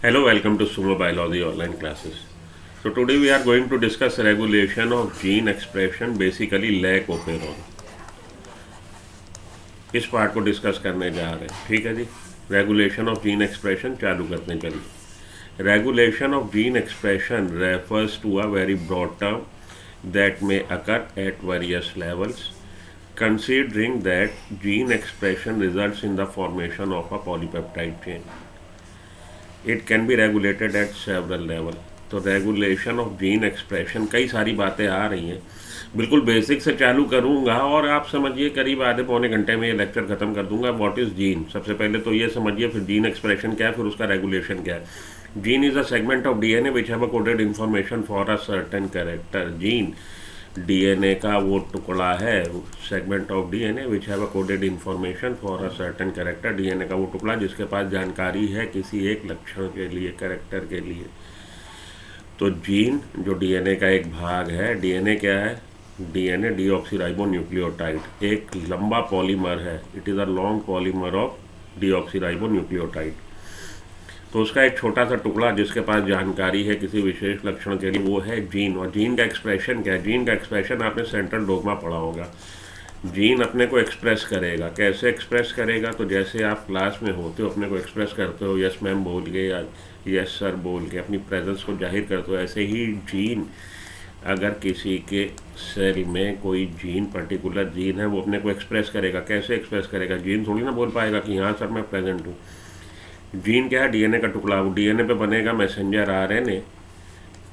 Hello, welcome to Sumo Biology online classes. So today we are going to discuss regulation of gene expression, basically lack operon. इस part को discuss करने जा रहे हैं, ठीक है जी। रेगुलेशन ऑफ जीन एक्सप्रेशन चालू करते चलिए। Regulation of gene expression refers to a very broad term that may occur at various levels, considering that gene expression results in the formation of a polypeptide chain. It can be regulated at several level. तो regulation of gene expression, कई सारी बातें आ रही हैं। बिल्कुल basic से चालू करूंगा और आप समझिए करीब आधे पौने घंटे में ये लेक्चर खत्म कर दूंगा। व्हाट इज़ जीन, सबसे पहले तो ये समझिए, फिर जीन एक्सप्रेशन क्या है, फिर उसका रेगुलेशन क्या है। Gene is a segment of DNA which have a coded information for a certain character. Gene DNA का वो टुकड़ा है, segment of DNA which have a coded information for a certain character. DNA का वो टुकड़ा जिसके पास जानकारी है किसी एक लक्षण के लिए, कैरेक्टर के लिए। तो जीन जो डीएनए का एक भाग है, डीएनए क्या है, डीएनए डीऑक्सीराइबोन्यूक्लियोटाइड, एक लंबा पॉलीमर है। It is a long polymer of deoxyribonucleotide. तो उसका एक छोटा सा टुकड़ा जिसके पास जानकारी है किसी विशेष लक्षण के लिए, वो है जीन। और जीन का एक्सप्रेशन क्या है? जीन का एक्सप्रेशन आपने सेंट्रल डोगमा पढ़ा होगा। जीन अपने को एक्सप्रेस करेगा। कैसे एक्सप्रेस करेगा? तो जैसे आप क्लास में होते हो, अपने को एक्सप्रेस करते हो यस मैम बोल के या यस सर बोल के, अपनी प्रेजेंस को जाहिर करते हो, ऐसे ही जीन अगर किसी के सेल में कोई जीन, पर्टिकुलर जीन है, वो अपने को एक्सप्रेस करेगा। कैसे एक्सप्रेस करेगा? जीन थोड़ी ना बोल पाएगा कि हाँ सर मैं प्रेजेंट हूँ। जीन क्या है? डीएनए का टुकड़ा। वो डीएनए पे बनेगा मैसेंजर आरएनए।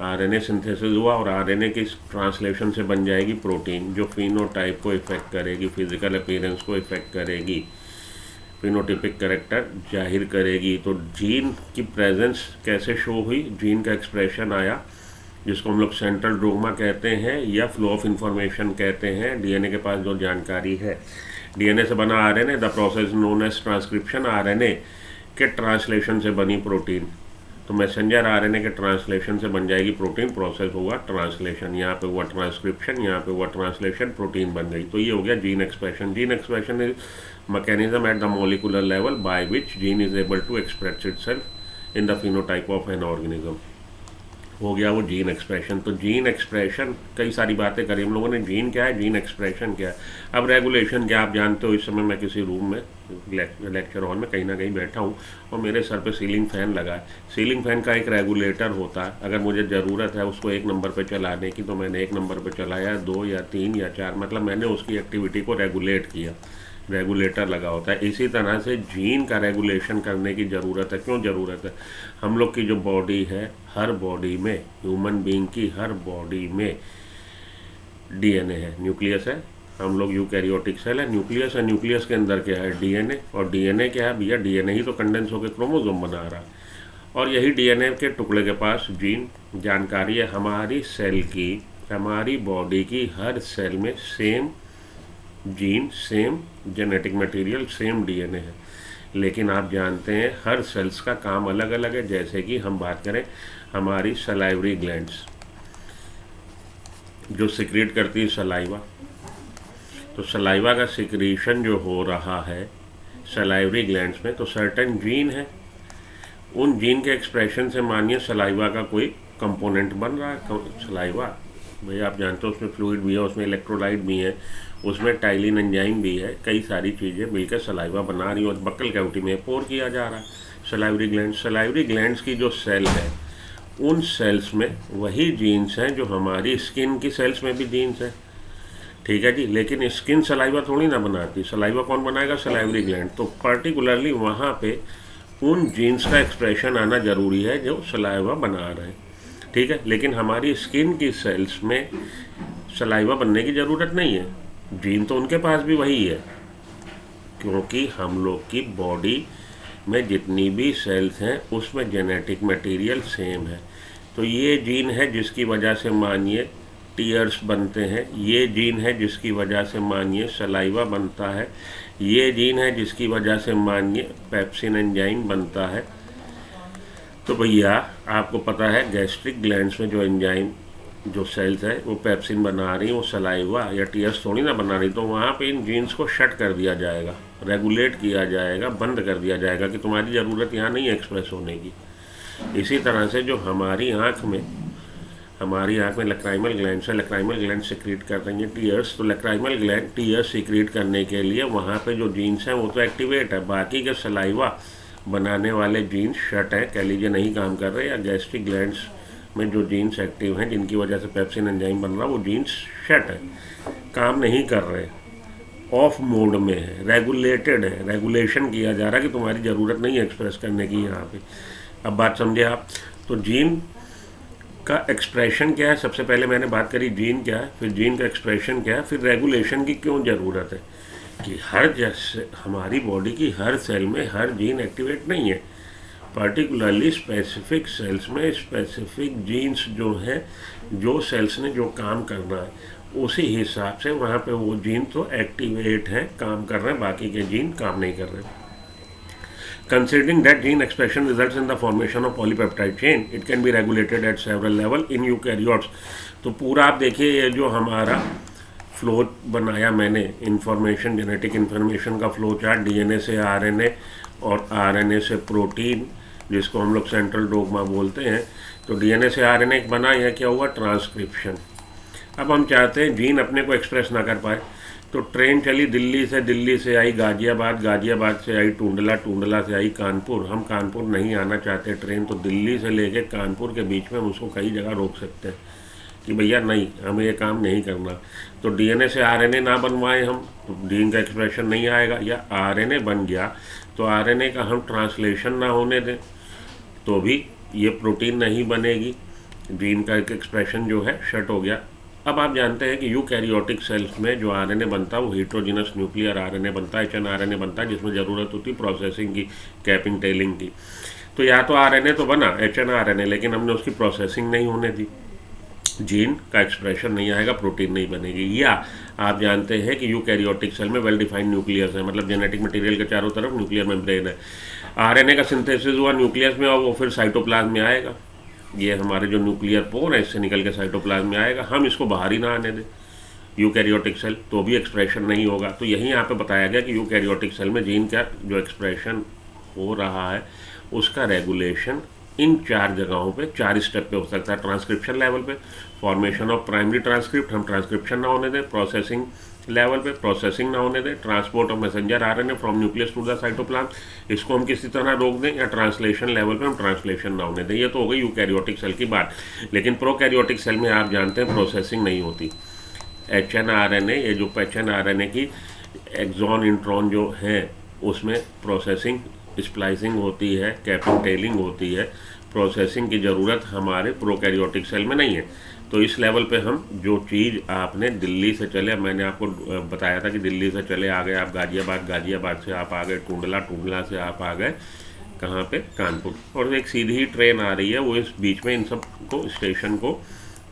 आरएनए सिंथेसिस हुआ और आरएनए की ट्रांसलेशन से बन जाएगी प्रोटीन, जो फिनोटाइप को इफेक्ट करेगी, फिजिकल अपीयरेंस को इफेक्ट करेगी, फिनोटिपिक कैरेक्टर जाहिर करेगी। तो जीन की प्रेजेंस कैसे शो हुई? जीन का एक्सप्रेशन आया, जिसको हम लोग सेंट्रल डोगमा कहते हैं या फ्लो ऑफ इंफॉर्मेशन कहते हैं। डीएनए के पास जो जानकारी है, डीएनए से बना RNA, the process known as transcription. RNA के ट्रांसलेशन से बनी प्रोटीन, तो मैसेंजर आरएनए के ट्रांसलेशन से बन जाएगी प्रोटीन। प्रोसेस हुआ ट्रांसलेशन, यहाँ पे हुआ ट्रांसक्रिप्शन, यहाँ पे हुआ ट्रांसलेशन, प्रोटीन बन गई। तो ये हो गया gene expression. Gene expression is mechanism at the molecular level by which gene is able to express itself in the phenotype of an organism. हो गया वो जीन एक्सप्रेशन। तो जीन एक्सप्रेशन, कई सारी बातें करी हम लोगों ने। जीन क्या है, जीन एक्सप्रेशन क्या है। अब रेगुलेशन क्या, आप जानते हो, इस समय मैं किसी रूम में लेक्चर हॉल में कहीं ना कहीं बैठा हूँ और मेरे सर पे सीलिंग फ़ैन लगा है। सीलिंग फ़ैन का एक रेगुलेटर होता है। अगर मुझे ज़रूरत है उसको 1 नंबर पे चलाने की, तो मैंने 1 नंबर पे चलाया, 2 या 3 या 4, मतलब मैंने उसकी एक्टिविटी को रेगुलेट किया। रेगुलेटर लगा होता है। इसी तरह से जीन का रेगुलेशन करने की ज़रूरत है। क्यों ज़रूरत है? हम लोग की जो बॉडी है, हर बॉडी में, ह्यूमन बीइंग की हर बॉडी में डीएनए है, न्यूक्लियस है। हम लोग यूकैरियोटिक सेल है, न्यूक्लियस है। न्यूक्लियस के अंदर क्या है? डीएनए। और डीएनए क्या है भैया? डीएनए ही तो कंडेंस होकर क्रोमोसोम बना रहा है। और यही डीएनए के टुकड़े के पास जीन जानकारी है। हमारी सेल की, हमारी बॉडी की हर सेल में same gene, same genetic material, same DNA है। लेकिन आप जानते हैं हर सेल्स का काम अलग अलग है। जैसे कि हम बात करें हमारी सलाइवरी ग्लैंड्स जो सिक्रीट करती है सलाइवा, तो सलाइवा का सिक्रीशन जो हो रहा है सलाइवरी ग्लैंड्स में, तो सर्टेन जीन है। उन जीन के एक्सप्रेशन से मानिए सलाइवा का कोई कंपोनेंट बन रहा है। सलाइवा भैया आप जानते हो उसमें फ्लूइड भी है, उसमें इलेक्ट्रोलाइट भी है, उसमें टाइलिन एंजाइम भी है, कई सारी चीज़ें मिलकर सलाइवा बना रही है और बक्कल कैविटी में पोर किया जा रहा है। सलाइवरी ग्लैंड्स की जो सेल है, उन सेल्स में वही जीन्स हैं जो हमारी स्किन की सेल्स में भी जीन्स हैं, ठीक है जी। लेकिन स्किन सलाइवा थोड़ी ना बनाती। सलाइवा कौन बनाएगा? Salivary gland. तो पर्टिकुलरली वहाँ पे उन जीन्स का एक्सप्रेशन आना ज़रूरी है जो सलाइवा बना रहे हैं, ठीक है। लेकिन हमारी स्किन की सेल्स में सलाइवा बनने की ज़रूरत नहीं है। जीन तो उनके पास भी वही है, क्योंकि हम लोग की बॉडी में जितनी भी सेल्स हैं उसमें जेनेटिक मटेरियल सेम है। तो ये जीन है जिसकी वजह से मानिए टीयर्स बनते हैं। ये जीन है जिसकी वजह से मानिए सलाइवा बनता है। ये जीन है जिसकी वजह से मानिए पेप्सिन एंजाइम बनता है। तो भैया आपको पता है गैस्ट्रिक ग्लैंड्स में जो एंजाइम, जो सेल्स है वो पेप्सिन बना रही, वो सलाइवा या टीयर्स थोड़ी ना बना रही। तो वहाँ पे इन जीन्स को शट कर दिया जाएगा, रेगुलेट किया जाएगा, बंद कर दिया जाएगा कि तुम्हारी ज़रूरत यहाँ नहीं है एक्सप्रेस होने की। इसी तरह से जो हमारी आँख में लक्राइमल ग्लैंड है, लक्राइमल ग्लैंड सिक्रीट कर रही है टीयर्स, तो लक्राइमल ग्लैंड टीयर्स सिक्रीट करने के लिए वहाँ पे जो जीन्स हैं वो तो एक्टिवेट है, बाकी के सलाइवा बनाने वाले जीन्स शट है, कह लीजिए नहीं काम कर रहे, या गैस्ट्रिक ग्लैंड्स में जो जीन्स एक्टिव हैं जिनकी वजह से पेप्सिन एंजाइम बन रहा वो जीन्स शट है, काम नहीं कर रहे, ऑफ मोड में है, रेगुलेटेड है, रेगुलेशन किया जा रहा है कि तुम्हारी ज़रूरत नहीं है एक्सप्रेस करने की यहाँ पे। अब बात समझे आप। तो जीन का एक्सप्रेशन क्या है, सबसे पहले मैंने बात करी जीन क्या है, फिर जीन का एक्सप्रेशन क्या है, फिर रेगुलेशन की क्यों ज़रूरत है कि हर जैसे हमारी बॉडी की हर सेल में हर जीन एक्टिवेट नहीं है, पर्टिकुलरली स्पेसिफिक सेल्स में स्पेसिफिक जीन्स जो है, जो सेल्स ने जो काम करना है उसी हिसाब से वहाँ पे वो जीन तो एक्टिवेट हैं, काम कर रहे हैं, बाकी के जीन काम नहीं कर रहे। Considering that gene expression results in the formation of polypeptide chain, it can be regulated at several level in eukaryotes। तो पूरा आप देखिए ये जो हमारा फ्लो बनाया मैंने, इंफॉर्मेशन, जेनेटिक इंफॉर्मेशन का फ्लो चार्ट, डीएनए से आरएनए और आरएनए से प्रोटीन, जिसको हम लोग सेंट्रल डोग्मा बोलते हैं। तो डीएनए से आरएनए बना, यह क्या हुआ, ट्रांसक्रिप्शन। अब हम चाहते हैं जीन अपने को एक्सप्रेस ना कर पाए, तो ट्रेन चली दिल्ली से आई गाजियाबाद, गाजियाबाद से आई टूंडला, टूंडला से आई कानपुर। हम कानपुर नहीं आना चाहते ट्रेन, तो दिल्ली से लेके कानपुर के बीच में हम उसको कई जगह रोक सकते हैं कि भैया नहीं, हमें ये काम नहीं करना। तो डीएनए से आरएनए ना बनवाएं हम, तो जीन का एक्सप्रेशन नहीं आएगा, या आरएनए बन गया तो आरएनए का हम ट्रांसलेशन ना होने दें तो भी ये प्रोटीन नहीं बनेगी, जीन का एक्सप्रेशन जो है शट हो गया। अब आप जानते हैं कि यूकैरियोटिक सेल्स में जो आरएनए बनता है वो हेटेरोजेनस न्यूक्लियर आरएनए बनता है, एचएनआरएनए बनता है, जिसमें ज़रूरत होती है प्रोसेसिंग की, कैपिंग टेलिंग की। तो या तो आरएनए तो बना एचएनआरएनए, लेकिन हमने उसकी प्रोसेसिंग नहीं होने दी, जीन का एक्सप्रेशन नहीं आएगा, प्रोटीन नहीं बनेगी। या आप जानते हैं कि यूकैरियोटिक सेल में वेल डिफाइंड न्यूक्लियस है, मतलब जेनेटिक मटेरियल के चारों तरफ न्यूक्लियर मेम्ब्रेन है, आरएनए का सिंथेसिस हुआ न्यूक्लियस में और वो फिर साइटोप्लाज्म में आएगा, ये हमारे जो न्यूक्लियर पोर है इससे निकल के साइटोप्लाज्म में आएगा, हम इसको बाहर ही ना आने दें यूकैरियोटिक सेल, तो भी एक्सप्रेशन नहीं होगा। तो यही यहाँ पे बताया गया कि यूकैरियोटिक सेल में जीन का जो एक्सप्रेशन हो रहा है उसका रेगुलेशन इन 4 जगहों पे 4 स्टेप पे हो सकता है। ट्रांसक्रिप्शन लेवल पे, फॉर्मेशन ऑफ प्राइमरी ट्रांसक्रिप्ट, हम ट्रांसक्रिप्शन ना होने दें, प्रोसेसिंग लेवल पे प्रोसेसिंग ना होने दें, transport of messenger RNA from nucleus to the cytoplasm, इसको हम किसी तरह रोक दें, या ट्रांसलेशन लेवल पे हम ट्रांसलेशन ना होने दें। ये तो हो गई यूकैरियोटिक सेल की बात। लेकिन प्रोकैरियोटिक सेल में आप जानते हैं प्रोसेसिंग नहीं होती, एचएनआरएनए, ये जो एचएनआरएनए की एक्सॉन इंट्रॉन जो हैं उसमें प्रोसेसिंग, स्प्लाइसिंग होती है, कैपिंग टेलिंग होती है, प्रोसेसिंग की ज़रूरत हमारे प्रोकैरियोटिक सेल में नहीं है। तो इस लेवल पे हम जो चीज़ आपने दिल्ली से चले, मैंने आपको बताया था कि दिल्ली से चले आ गए आप गाजियाबाद, गाजियाबाद से आप आ गए टूंडला, टूंडला से आप आ गए कहाँ पे, कानपुर, और एक सीधी ही ट्रेन आ रही है, वो इस बीच में इन सब को स्टेशन को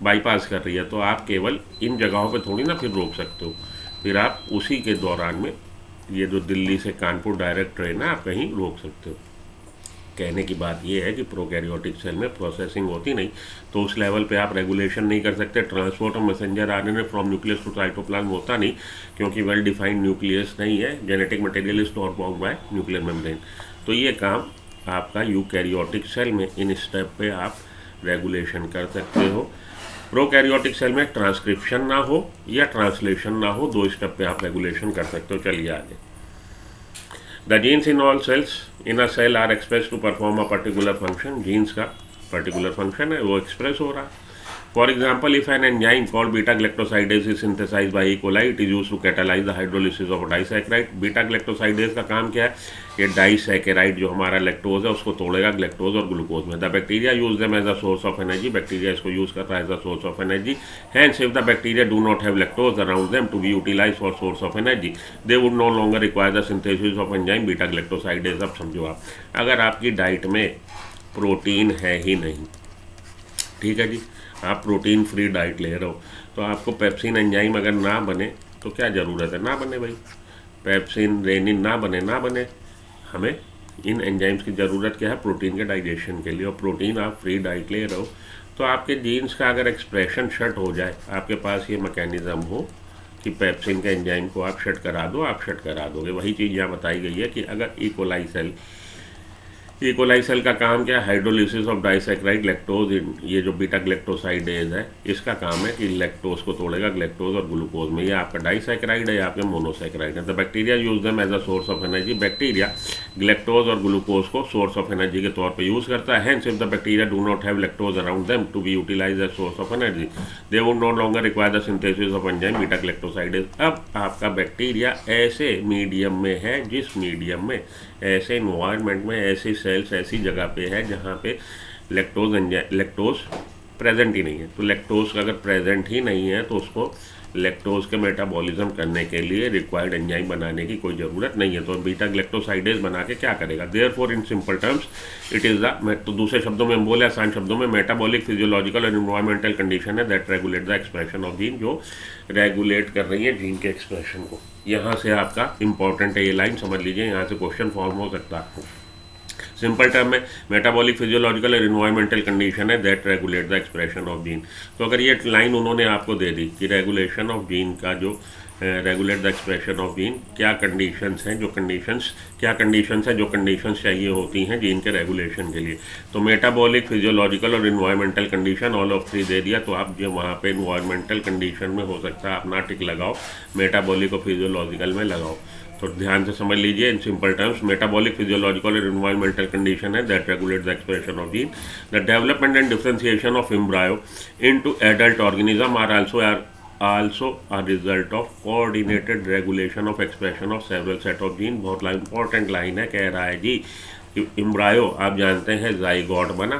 बाईपास कर रही है। तो आप केवल इन जगहों पे थोड़ी ना फिर रोक सकते हो, फिर आप उसी के दौरान में ये जो दिल्ली से कानपुर डायरेक्ट ट्रेन है आप कहीं रोक सकते हो। कहने की बात ये है कि प्रोकैरियोटिक सेल में प्रोसेसिंग होती नहीं, तो उस लेवल पे आप रेगुलेशन नहीं कर सकते। Transport of messenger RNA from nucleus to cytoplasm होता नहीं, क्योंकि वेल डिफाइंड न्यूक्लियस नहीं है, genetic material is not bound by nuclear membrane. तो ये काम आपका यूकैरियोटिक सेल में इन स्टेप पे आप रेगुलेशन कर सकते हो। प्रोकैरियोटिक सेल में ट्रांसक्रिप्शन ना हो या ट्रांसलेशन ना हो, 2 स्टेप पे आप रेगुलेशन कर सकते हो। चलिए आगे। The genes in all cells in a cell are expressed to perform a particular function। genes का particular function है, वो express हो रहा है। For example, if an enzyme called beta-galactosidase is synthesized by E. coli, it is used to catalyze the hydrolysis of a disaccharide। बीटा-galactosidase का काम क्या है, ये डाइसैकेराइड जो हमारा लैक्टोज है उसको तोड़ेगा ग्लैक्टोज और ग्लूकोज में। The bacteria use them as a source of energy, bacteria इसको यूज करता है as a source of energy. Hence if the bacteria do not have lactose around them to be utilise for source of energy, they would no longer require the synthesis of enzyme beta galactosidase. अब समझो आप, अगर आपकी diet में protein है ही नहीं, ठीक है जी, आप प्रोटीन फ्री डाइट ले रहे हो, तो आपको पेप्सिन एंजाइम अगर ना बने तो क्या ज़रूरत है, ना बने भाई, पेप्सिन रेनिन ना बने, हमें इन एंजाइम्स की ज़रूरत क्या है, प्रोटीन के डाइजेशन के लिए। और प्रोटीन आप फ्री डाइट ले रहे हो, तो आपके जीन्स का अगर एक्सप्रेशन शट हो जाए, आपके पास ये मैकेनिज़्म हो कि पेप्सिन के एंजाइम को आप शट करा दो, आप शट करा दोगे। वही चीज़ यहाँ बताई गई है कि अगर E coli cell E coli cell का काम क्या है? हाइड्रोलिसिस ऑफ डाइसैकराइड लैक्टोज, ये जो बीटा ग्लैक्टोसाइडेज है इसका काम है कि लैक्टोज को तोड़ेगा ग्लैक्टोज और ग्लूकोज में। ये आपका डाइसैकराइड है, ये आपके मोनोसैकराइड है। The bacteria use them as a source of energy. Bacteria galactose और ग्लूकोज को सोर्स ऑफ एनर्जी के तौर पर यूज करता है। Hence if the bacteria do not have lactose around them to be utilize as source of energy, they would no longer require the synthesis of enzyme beta galactosidase. अब आपका bacteria ऐसे medium में है, जिस medium में, ऐसे environment में, ऐसी सेल्स, ऐसी जगह पे है जहाँ पे लैक्टोज प्रेजेंट ही नहीं है। तो लैक्टोज अगर प्रेजेंट ही नहीं है तो उसको लैक्टोज के मेटाबॉलिज्म करने के लिए रिक्वायर्ड एंजाइम बनाने की कोई ज़रूरत नहीं है। तो बीटा ग्लैक्टोसाइडेज बना के क्या करेगा? Therefore in simple terms it is the, तो दूसरे शब्दों में हम बोले, आसान शब्दों में, मेटाबॉलिक फिजियोलॉजिकल और इन्वायरमेंटल कंडीशन है that regulate the expression of gene, जो रेगुलेट कर रही है जीन के एक्सप्रेशन को। यहाँ से आपका इंपॉर्टेंट है ये लाइन, समझ लीजिए, यहाँ से क्वेश्चन फॉर्म हो सकता है। सिंपल टर्म में मेटाबॉलिक फिजियोलॉजिकल और इन्वायरमेंटल कंडीशन है that regulate the expression of gene. तो अगर ये लाइन उन्होंने आपको दे दी कि रेगुलेशन ऑफ जीन का जो regulate the expression of gene, क्या कंडीशंस हैं, जो कंडीशंस चाहिए होती हैं जीन के रेगुलेशन के लिए। तो मेटाबॉलिक फिजियोलॉजिकल और इन्वायरमेंटल कंडीशन ऑल ऑफ 3 दे दिया। तो आप जो वहाँ पे इन्वायरमेंटल कंडीशन में हो सकता है अपना टिक लगाओ, मेटाबॉलिक और फिजियोलॉजिकल में लगाओ। तो ध्यान से समझ लीजिए, in simple terms metabolic physiological और इन्वायरमेंटल कंडीशन है that regulate the expression of gene. The development and differentiation of embryo into adult organism are also a result of coordinated regulation of expression of several set of gene। बहुत important line है, कह रहा है जी embryo आप जानते हैं zygote बना,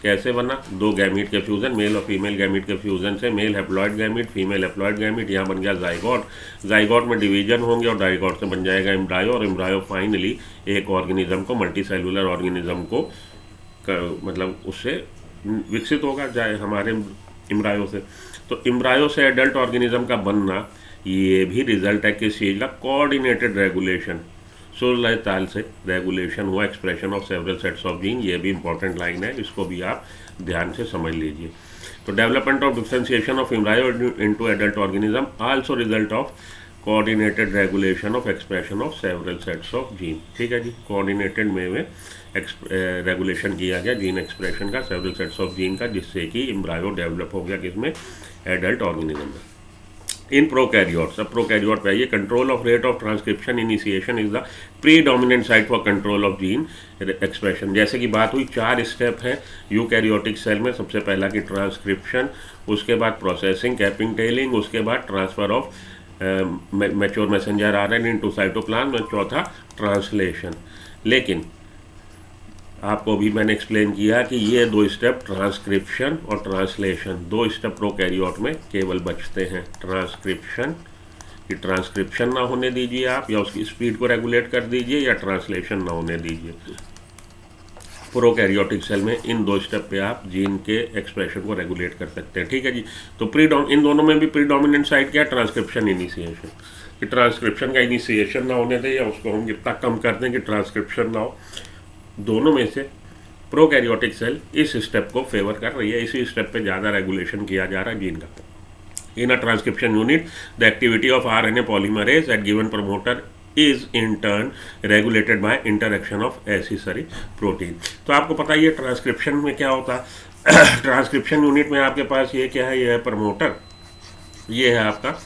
कैसे बना? 2 गैमीट के फ्यूजन, मेल और फीमेल गैमीट के फ्यूजन से male haploid gamete, female haploid gamete, यहाँ बन गया जाइगोट। जाइगोट में डिवीजन होंगे और डाइगोट से बन जाएगा एम्ब्रायो, और एम्ब्रायो फाइनली एक ऑर्गेनिज्म को, मल्टीसेलुलर ऑर्गेनिज्म को मतलब उससे विकसित होगा जाए हमारे एम्ब्रायो से। तो एम्ब्रायो से एडल्ट ऑर्गेनिज्म का बनना ये भी रिजल्ट है किस चीज़ का? Coordinated regulation. सूर्य ताल से रेगुलेशन हुआ expression of several sets of gene. ये भी इंपॉर्टेंट लाइन है, इसको भी आप ध्यान से समझ लीजिए। तो development of differentiation of embryo into adult organism also result of coordinated regulation of expression of several sets of gene. ठीक है जी, कोऑर्डिनेटेड में रेगुलेशन किया गया जीन एक्सप्रेशन का, सेवरल सेट्स ऑफ जीन का, जिससे कि एम्ब्रायो डेवलप हो गया किसमें? एडल्ट ऑर्गेनिज्म में। इन प्रोकैरियोट्स, अब प्रोकैरियोट पे आइए, control of rate of transcription initiation is the predominant site for control of gene expression. जैसे कि बात हुई 4 स्टेप हैं यूकैरियोटिक सेल में। सबसे पहला कि ट्रांसक्रिप्शन, उसके बाद प्रोसेसिंग, कैपिंग, टेलिंग, उसके बाद transfer of mature messenger RNA into cytoplasm, चौथा ट्रांसलेशन। लेकिन आपको भी मैंने एक्सप्लेन किया कि ये 2 स्टेप ट्रांसक्रिप्शन और ट्रांसलेशन, 2 स्टेप प्रोकैरियोट में केवल बचते हैं। ट्रांसक्रिप्शन, कि ट्रांसक्रिप्शन ना होने दीजिए आप, या उसकी स्पीड को रेगुलेट कर दीजिए, या ट्रांसलेशन ना होने दीजिए। प्रोकैरियोटिक सेल में इन 2 स्टेप पे आप जीन के एक्सप्रेशन को रेगुलेट कर सकते हैं। ठीक है जी। तो इन दोनों में भी प्रीडोमिनेंट साइट क्या? Transcription initiation. कि ट्रांसक्रिप्शन का इनिशिएशन ना होने दें, या उसको हम जितना कम कर दें कि ट्रांसक्रिप्शन ना हो। दोनों में से प्रोकैरियोटिक सेल इस स्टेप को फेवर कर रही है, इसी स्टेप पे ज़्यादा रेगुलेशन किया जा रहा है जीन का। In a transcription unit the activity of RNA polymerase at given promoter is in turn regulated by interaction of accessory protein. तो आपको पता ही है ट्रांसक्रिप्शन में क्या होता है। ट्रांसक्रिप्शन यूनिट में आपके पास ये क्या है? ये है प्रमोटर, ये है आपका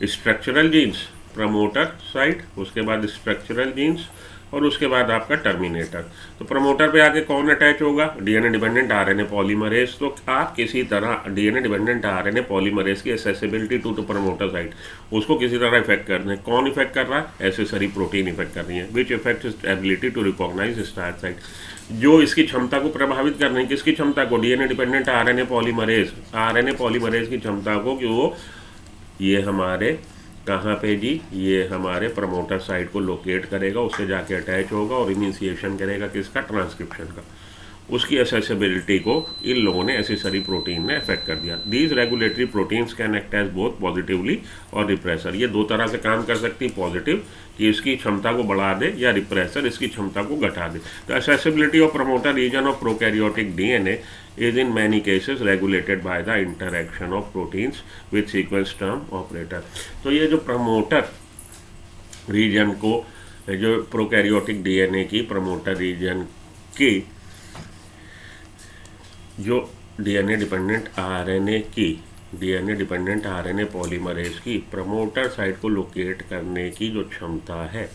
स्ट्रक्चरल जीन्स, प्रमोटर साइट, उसके बाद स्ट्रक्चरल जीन्स, और उसके बाद आपका टर्मिनेटर। तो प्रमोटर पे आके कौन अटैच होगा? DNA dependent RNA polymerase. तो आप किसी तरह डीएनए डिपेंडेंट आरएनए पॉलीमरेज की एक्सेसिबिलिटी टू प्रमोटर साइट, उसको किसी तरह इफेक्ट कर दें। कौन इफेक्ट कर रहा है? एसेसरी प्रोटीन इफेक्ट कर रही है, which effect is ability to recognise start site, जो इसकी क्षमता को प्रभावित कर रही है। किसकी क्षमता को? डीएनए डिपेंडेंट आरएनए पॉलीमरेज की क्षमता को, कि वो ये हमारे कहाँ पे जी? ये हमारे प्रमोटर साइट को लोकेट करेगा, उससे जाके अटैच होगा और इनिशिएशन करेगा किसका? ट्रांसक्रिप्शन का। उसकी एक्सेसिबिलिटी को इन लोगों ने, एसेसरी प्रोटीन ने अफेक्ट कर दिया। These regulatory proteins can act as both positively और रिप्रेसर। ये 2 तरह से काम कर सकती है, पॉजिटिव कि इसकी क्षमता को बढ़ा दे, या रिप्रेसर इसकी क्षमता को घटा दे। The accessibility of promoter region of prokaryotic DNA is in many cases regulated by the interaction of proteins with sequence term operator। तो ये जो प्रमोटर रीजन को, जो प्रोकैरियोटिक डीएनए की प्रमोटर रीजन कि जो डीएनए डिपेंडेंट आरएनए पॉलीमरेज की promoter site को लोकेट करने की जो क्षमता है,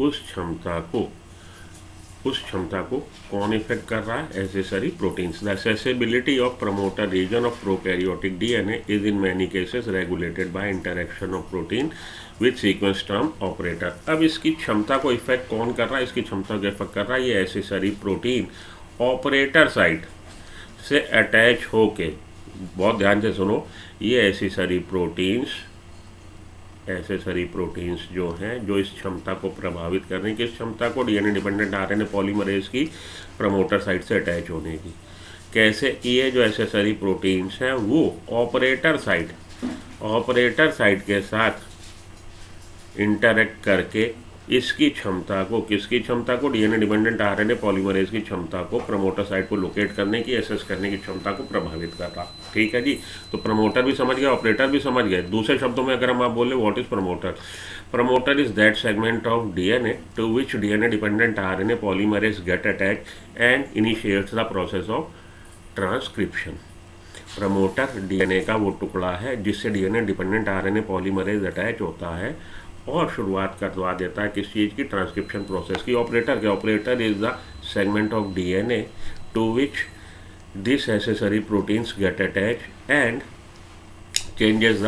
उस क्षमता को कौन इफेक्ट कर रहा है? Accessory proteins. The accessibility of promoter region of prokaryotic DNA is in many cases regulated by interaction of protein with sequence term operator. अब इसकी क्षमता को इफेक्ट कौन कर रहा है? इसकी क्षमता को इफेक्ट कर रहा है ये एसेसरी प्रोटीन ऑपरेटर साइट से अटैच होके। बहुत ध्यान से सुनो, ये एसेसरी प्रोटीन्स जो हैं, जो इस क्षमता को प्रभावित कर रही है, किस क्षमता को? डीएनए डिपेंडेंट आरएनए पॉलीमरेज की प्रमोटर साइट से अटैच होने की। कैसे? ये जो एसेसरी प्रोटीन्स हैं वो ऑपरेटर साइट के साथ इंटरेक्ट करके इसकी क्षमता को, किसकी क्षमता को? डीएनए डिपेंडेंट आरएनए पॉलीमरेज की क्षमता को, प्रमोटर साइट को लोकेट करने की, एसेस करने की क्षमता को प्रभावित कर रहा। ठीक है जी। तो प्रमोटर भी समझ गए, ऑपरेटर भी समझ गए। दूसरे शब्दों में अगर हम आप बोले what is promoter? Promoter is that segment of DNA to which DNA dependent RNA polymerase get attach and initiates the process of transcription. Promoter DNA का वो टुकड़ा है जिससे DNA dependent RNA polymerase attach होता है और शुरुआत करवा देता है किस चीज़ की? ट्रांसक्रिप्शन प्रोसेस की। Operator is the segment of DNA to which this accessory proteins get attach and changes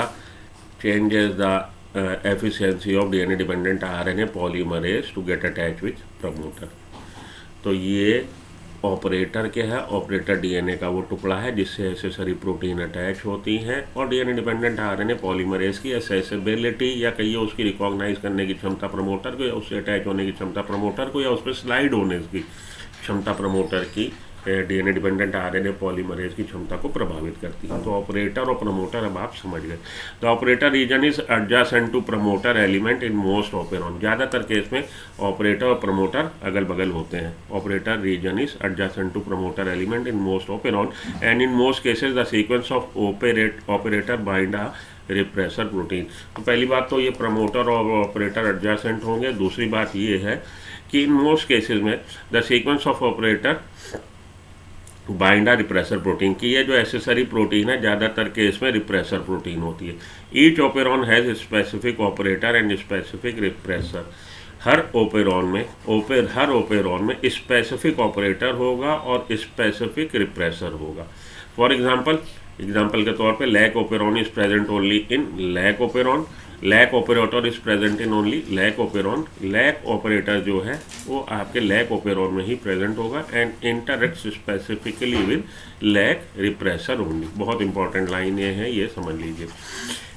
the efficiency of DNA dependent RNA polymerase to get attach with promoter. तो ये ऑपरेटर क्या है? ऑपरेटर डीएनए का वो टुकड़ा है जिससे एसेसरी प्रोटीन अटैच होती हैं और डीएनए डिपेंडेंट आरएनए पॉलीमरेज की एक्सेसिबिलिटी या कहिए उसकी रिकॉग्नाइज करने की क्षमता प्रमोटर को, या उससे अटैच होने की क्षमता प्रमोटर को, या उस पर स्लाइड होने की क्षमता प्रमोटर की डीएनए डिपेंडेंट आरएनए पॉलीमरेज की क्षमता को प्रभावित करती है। तो ऑपरेटर और प्रमोटर अब आप समझ गए। The operator region is adjacent to promoter element in most operon. ज़्यादातर केस में ऑपरेटर और प्रमोटर अगल बगल होते हैं। Operator region is adjacent to promoter element in most operon and in most cases the sequence of operator bind a repressor protein. तो पहली बात तो ये प्रमोटर और ऑपरेटर एडजेसेंट होंगे। दूसरी बात ये है कि इन मोस्ट केसेज में the sequence of operator bind a repressor protein की, ये जो एसेसरी प्रोटीन है ज़्यादातर केस में रिप्रेसर प्रोटीन होती है। Each operon has specific operator and specific repressor. हर ओपेरॉन में स्पेसिफिक ऑपरेटर होगा और स्पेसिफिक रिप्रेसर होगा। फॉर एग्जाम्पल के तौर पे lac operon is present only in lac operon, lac operator is present in only lac operon. Lac operator जो है वो आपके लैक ओपेरॉन में ही प्रेजेंट होगा and interacts specifically with lac repressor only. बहुत इंपॉर्टेंट लाइन ये है, ये समझ लीजिए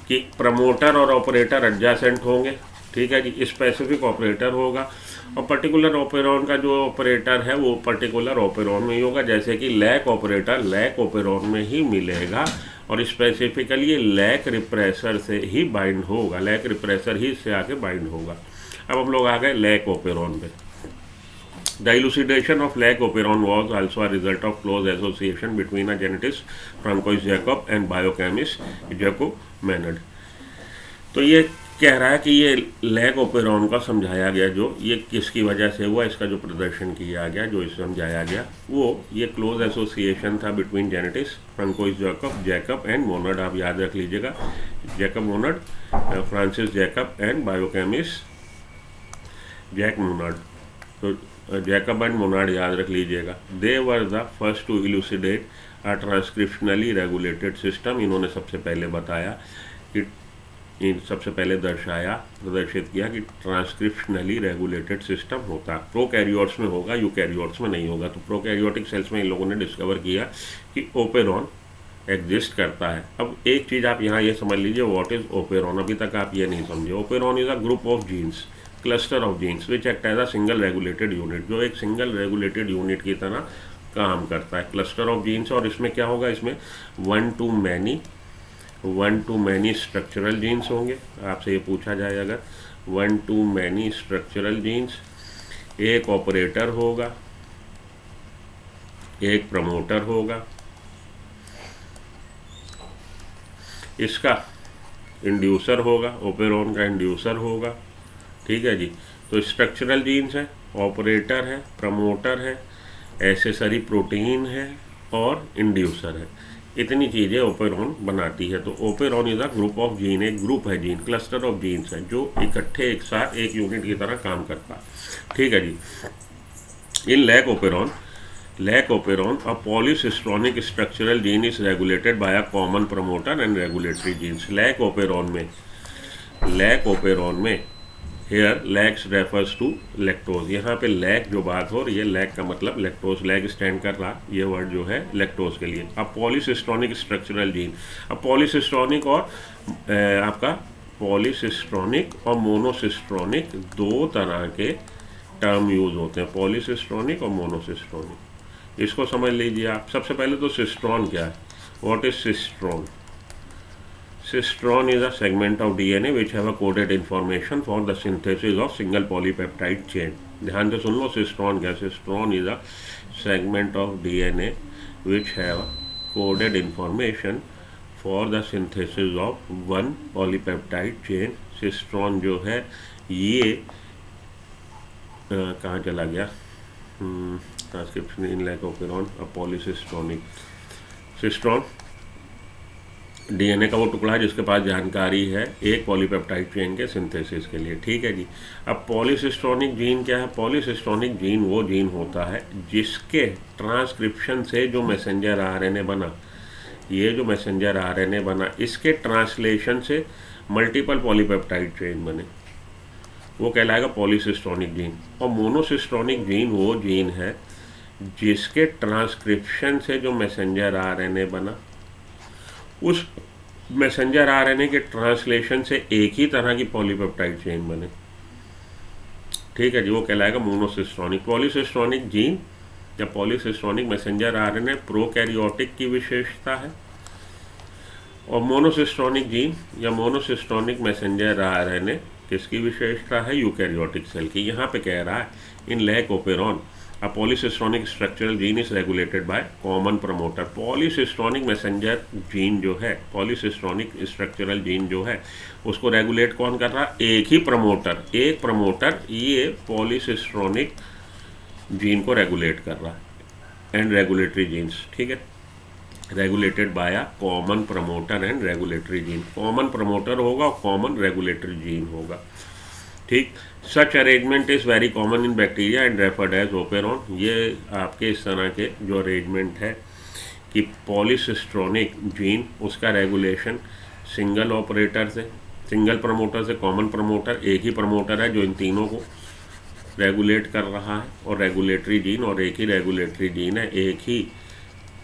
कि प्रमोटर और ऑपरेटर एडजेसेंट होंगे। ठीक है जी। स्पेसिफिक ऑपरेटर होगा और पर्टिकुलर ऑपेरॉन का जो ऑपरेटर है वो पर्टिकुलर ऑपेरॉन में ही होगा। जैसे कि लैक ऑपरेटर लैक ऑपेरॉन में ही मिलेगा और स्पेसिफिकली लैक रिप्रेसर से ही बाइंड होगा, लैक रिप्रेसर ही इससे आके बाइंड होगा। अब हम लोग आ गए लैक ऑपेरॉन पे। The elucidation of lac operon was also a result of close association between a geneticist Francois Jacob and biochemist Jacques Monod. तो ये कह रहा है कि ये लैक ओपेरॉन का समझाया गया, जो ये किसकी वजह से हुआ, इसका जो प्रदर्शन किया गया, जो इसे समझाया गया, वो ये क्लोज एसोसिएशन था between geneticist Francois Jacob and Monod. आप याद रख लीजिएगा, Jacob Monod, Francis Jacob and biochemist Jacques Monod. तो जैकब एंड मोनर्ड याद रख लीजिएगा। They were the first to elucidate a transcriptionally regulated system. इन्होंने सबसे पहले बताया कि सबसे पहले प्रदर्शित किया कि ट्रांसक्रिप्शनली रेगुलेटेड सिस्टम होता है। प्रोकैरियोट्स में होगा, यूकैरियोट्स में नहीं होगा। तो प्रोकैरियोटिक सेल्स में इन लोगों ने डिस्कवर किया कि ओपेरॉन एग्जिस्ट करता है। अब एक चीज़ आप यहाँ ये समझ लीजिए, व्हाट इज ओपेरॉन। अभी तक आप ये नहीं समझे। Operon is a group of genes, cluster of genes which act as a single regulated unit, जो एक सिंगल रेगुलेटेड यूनिट की तरह काम करता है। क्लस्टर ऑफ जीन्स, और इसमें क्या होगा, इसमें one two many structural genes होंगे। आपसे ये पूछा जाए अगर, one two many structural genes, एक ऑपरेटर होगा, एक प्रमोटर होगा, इसका इंड्यूसर होगा, ओपेरॉन का इंड्यूसर होगा। ठीक है जी। तो स्ट्रक्चरल जीन्स है, ऑपरेटर है, प्रमोटर है, एसेसरी प्रोटीन है और इंड्यूसर है। इतनी चीज़ें ओपेरॉन बनाती है। तो operon is a group of gene, एक ग्रुप है जीन, क्लस्टर ऑफ जीन्स है जो इकट्ठे एक साथ एक यूनिट की तरह काम करता है। ठीक है जी। In lac operon a polycistronic structural gene is regulated by a common promoter and regulatory genes. Lac operon में here lac refers to lactose. यहाँ पे लैक जो बात हो रही है, लैक का मतलब लैक्टोज, लैक स्टैंड कर रहा, ये वर्ड जो है लैक्टोज के लिए। अब पॉलीसिस्ट्रॉनिक स्ट्रक्चरल जीन, अब पॉलीसिस्ट्रॉनिक और आपका पॉलीसिस्ट्रॉनिक और मोनोसिस्ट्रॉनिक दो तरह के टर्म यूज होते हैं, पॉलीसिस्ट्रॉनिक और मोनोसिस्ट्रॉनिक। इसको समझ लीजिए आप। सबसे पहले तो सिस्ट्रॉन क्या है, what is cistron? Cistron is a segment of DNA which have a coded information for the synthesis of single polypeptide chain. ध्यान से सुन लो, सिस्ट्रॉन क्या? Cistron is a segment of DNA which have a coded information for the synthesis of one polypeptide chain. Cistron जो है ये कहाँ चला गया? Transcription in lac operon a polycistronic. Cistron DNA का वो टुकड़ा है जिसके पास जानकारी है एक पॉलीपेप्टाइड चेन के सिंथेसिस के लिए। ठीक है जी। अब पॉलीसिस्ट्रॉनिक जीन क्या है? पॉलीसिस्ट्रॉनिक जीन वो जीन होता है जिसके ट्रांसक्रिप्शन से जो मैसेंजर आरएनए बना, ये जो मैसेंजर आरएनए बना, इसके ट्रांसलेशन से मल्टीपल पॉलीपेप्टाइड चेन बने, वो कहलाएगा पॉलीसिस्ट्रॉनिक जीन। और मोनोसिस्ट्रॉनिक जीन वो जीन है जिसके ट्रांसक्रिप्शन से जो मैसेंजर आरएनए बना, उस मैसेंजर आरएनए के ट्रांसलेशन से एक ही तरह की पॉलीपेप्टाइड चेन बने। ठीक है जी, वो कहलाएगा मोनोसिस्ट्रॉनिक। पॉलीसिस्ट्रॉनिक जीन या पॉलीसिस्ट्रॉनिक मैसेंजर आरएनए प्रोकैरियोटिक की विशेषता है, और मोनोसिस्ट्रॉनिक जीन या मोनोसिस्ट्रॉनिक मैसेंजर आरएनए किसकी विशेषता है? यूकैरियोटिक सेल की। यहाँ पे कह रहा है in lac operon A polycistronic structural gene is regulated by common promoter. Polycistronic messenger gene जो है, पॉलीसिस्ट्रॉनिक स्ट्रक्चरल जीन जो है, उसको रेगुलेट कौन कर रहा है? एक ही प्रमोटर, एक प्रमोटर ये पॉलीसिस्ट्रॉनिक जीन को रेगुलेट कर रहा है। एंड रेगुलेटरी जीन्स, ठीक है, regulated by a common promoter and regulatory gene. Common promoter होगा और कॉमन रेगुलेटरी जीन होगा। ठीक, such arrangement is very common in bacteria and referred as operon. ये आपके इस तरह के जो अरेंजमेंट है कि पॉलीसिस्ट्रॉनिक जीन, उसका रेगुलेशन सिंगल ऑपरेटर से, सिंगल प्रमोटर से कॉमन प्रमोटर, एक ही प्रमोटर है जो इन तीनों को रेगुलेट कर रहा है, और रेगुलेटरी जीन, और एक ही रेगुलेटरी जीन है, एक ही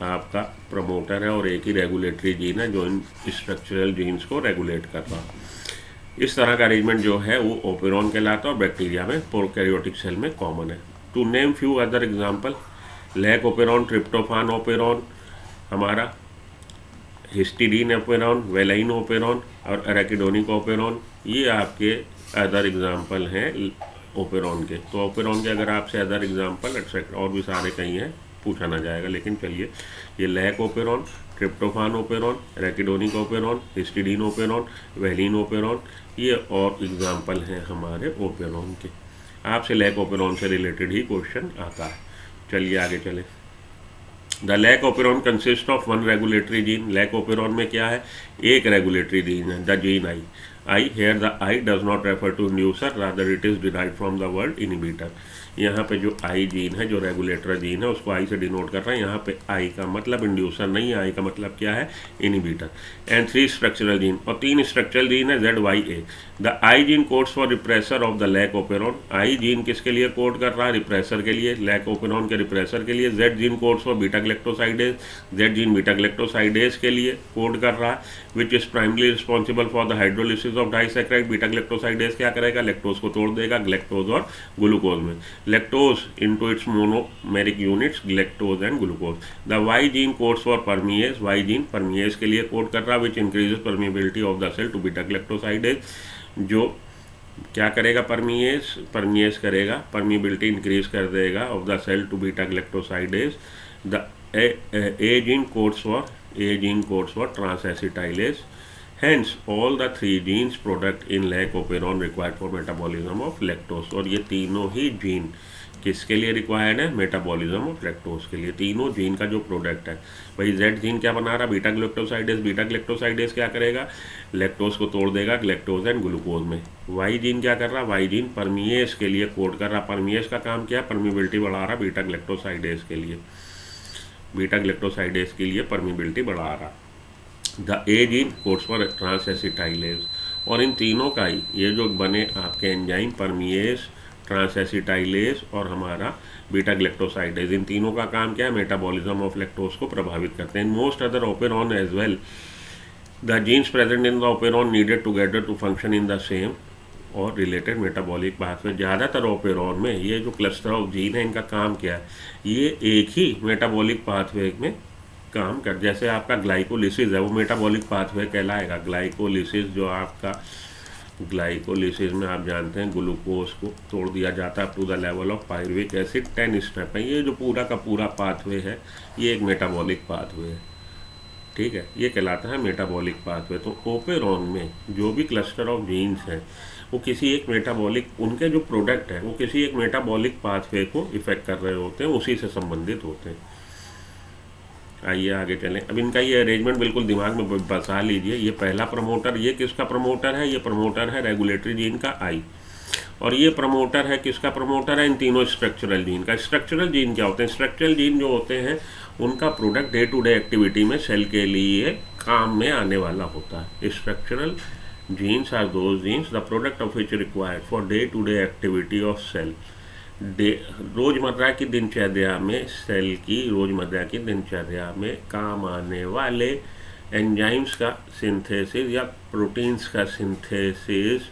आपका प्रमोटर है और एक ही रेगुलेटरी जीन है जो इन स्ट्रक्चरल जीन्स को रेगुलेट कर रहा है। इस तरह का अरेंजमेंट जो है वो ओपेरॉन कहलाता है और बैक्टीरिया में प्रोकैरियोटिक सेल में कॉमन है। To name few other example, lac operon, tryptophan operon, हमारा हिस्टिडीन ओपेरॉन, वेलाइन ओपेरॉन और एराकिडोनिक ओपेरॉन, ये आपके अदर एग्जांपल हैं ओपेरॉन के। तो ओपेरॉन के अगर आपसे अदर एग्जांपल एक्सेट्रा और भी सारे कहीं हैं, पूछा ना जाएगा, लेकिन चलिए, ये lac operon, tryptophan operon, arachidonic operon, histidine operon, valine operon, ये और एग्जाम्पल हैं हमारे ओपेरॉन के। आपसे लैक ओपेरॉन से रिलेटेड ही क्वेश्चन आता है। चलिए आगे चले। The lac operon consist of one regulatory gene. Lac operon में क्या है? एक रेगुलेटरी जीन है, the gene I. Here the I does not refer to inducer, rather it is derived from the word inhibitor. यहाँ पे जो आई gene है, जो रेगुलेटर जीन है, उसको आई से डिनोट कर रहा है। यहाँ पे आई का मतलब इंड्यूसर नहीं है, आई का मतलब क्या है? इनहिबिटर। एंड 3 स्ट्रक्चरल जीन, और 3 स्ट्रक्चरल जीन है ZYA। The I gene codes for repressor of the lac operon. I gene किसके लिए कोड कर रहा है? रिप्रेसर के लिए, लैक ओपेरॉन के रिप्रेसर के लिए। Z gene codes for beta galactosidase, Z gene beta galactosidase के लिए कोड कर रहा है, which is primarily responsible for the hydrolysis of disaccharide. Beta galactosidase क्या करेगा? लैक्टोज को तोड़ देगा ग्लैक्टोज और ग्लूकोज में, lactose into its monomeric units galactose and glucose. The Y gene codes for permease. Y gene permease के लिए code कर रहा है, which increases permeability of the cell to beta galactosidase. जो क्या करेगा? परमिएज करेगा, परमिएबिलिटी इंक्रीज कर देगा of the cell to beta galactosidase. The A gene codes for transacetylases. Hence, all the 3 genes product in lac operon required for metabolism of lactose. और ये तीनों ही gene किसके लिए रिक्वायर्ड है? मेटाबॉलिज्म ऑफ लैक्टोज के लिए। तीनों जीन का जो प्रोडक्ट है भाई, जेड जीन क्या बना रहा? Beta galactosidase. बीटा ग्लैक्टोसाइडेज क्या करेगा? लैक्टोज को तोड़ देगा ग्लैक्टोज एंड ग्लूकोज में। वाई जीन क्या कर रहा? वाई जीन परमिएज के लिए कोड कर रहा। परमिएज का काम क्या है? परमिबिलिटी बढ़ा रहा बीटा ग्लैक्टोसाइडेज के लिए। बीटा ग्लैक्टोसाइडेज के लिए परमिबिलिटी बढ़ा रहा। The A gene codes for trans acetylase. और इन तीनों का ही ये जो बने आपके एंजाइम परमिएज, ट्रांस एसिटाइलेज और हमारा बीटा ग्लैक्टोसाइडेज, इन तीनों का काम क्या है? मेटाबॉलिज्म ऑफ लैक्टोज को प्रभावित करते हैं। In most other operon as well the genes present in the operon needed together to function in the same or related metabolic pathway. ज़्यादातर ओपेरॉन में ये जो क्लस्टर ऑफ जीन है, इनका काम क्या है? ये एक ही मेटाबॉलिक पाथवे में काम कर, जैसे आपका ग्लाइकोलिसिस है वो मेटाबॉलिक पाथवे कहलाएगा। ग्लाइकोलिसिस जो आपका ग्लाइकोलिसिस में आप जानते हैं ग्लूकोज को तोड़ दिया जाता है to the level of pyruvic acid, 10 step है। ये जो पूरा का पूरा पाथवे है ये एक मेटाबॉलिक पाथवे है, ठीक है, ये कहलाता है मेटाबॉलिक पाथवे। तो ओपेरॉन में जो भी क्लस्टर ऑफ जीन्स हैं वो किसी एक मेटाबॉलिक, उनके जो प्रोडक्ट हैं वो किसी एक मेटाबॉलिक पाथवे को इफेक्ट कर रहे होते हैं, उसी से संबंधित होते हैं। आइए आगे चलें। अब इनका ये अरेंजमेंट बिल्कुल दिमाग में बसा लीजिए। ये पहला प्रमोटर, ये किसका प्रमोटर है? ये प्रमोटर है रेगुलेटरी जीन का आई। और ये प्रमोटर है किसका प्रमोटर है? इन तीनों स्ट्रक्चरल जीन का। स्ट्रक्चरल जीन क्या होते हैं? स्ट्रक्चरल जीन जो होते हैं उनका product day to day activity में सेल के लिए काम में आने वाला होता है। Structural genes are those genes the product of which required for day to day activity of cell. रोज़मर्रा की दिनचर्या में, सेल की रोज़मर्रा की दिनचर्या में काम आने वाले एंजाइम्स का सिंथेसिस या प्रोटीन्स का सिंथेसिस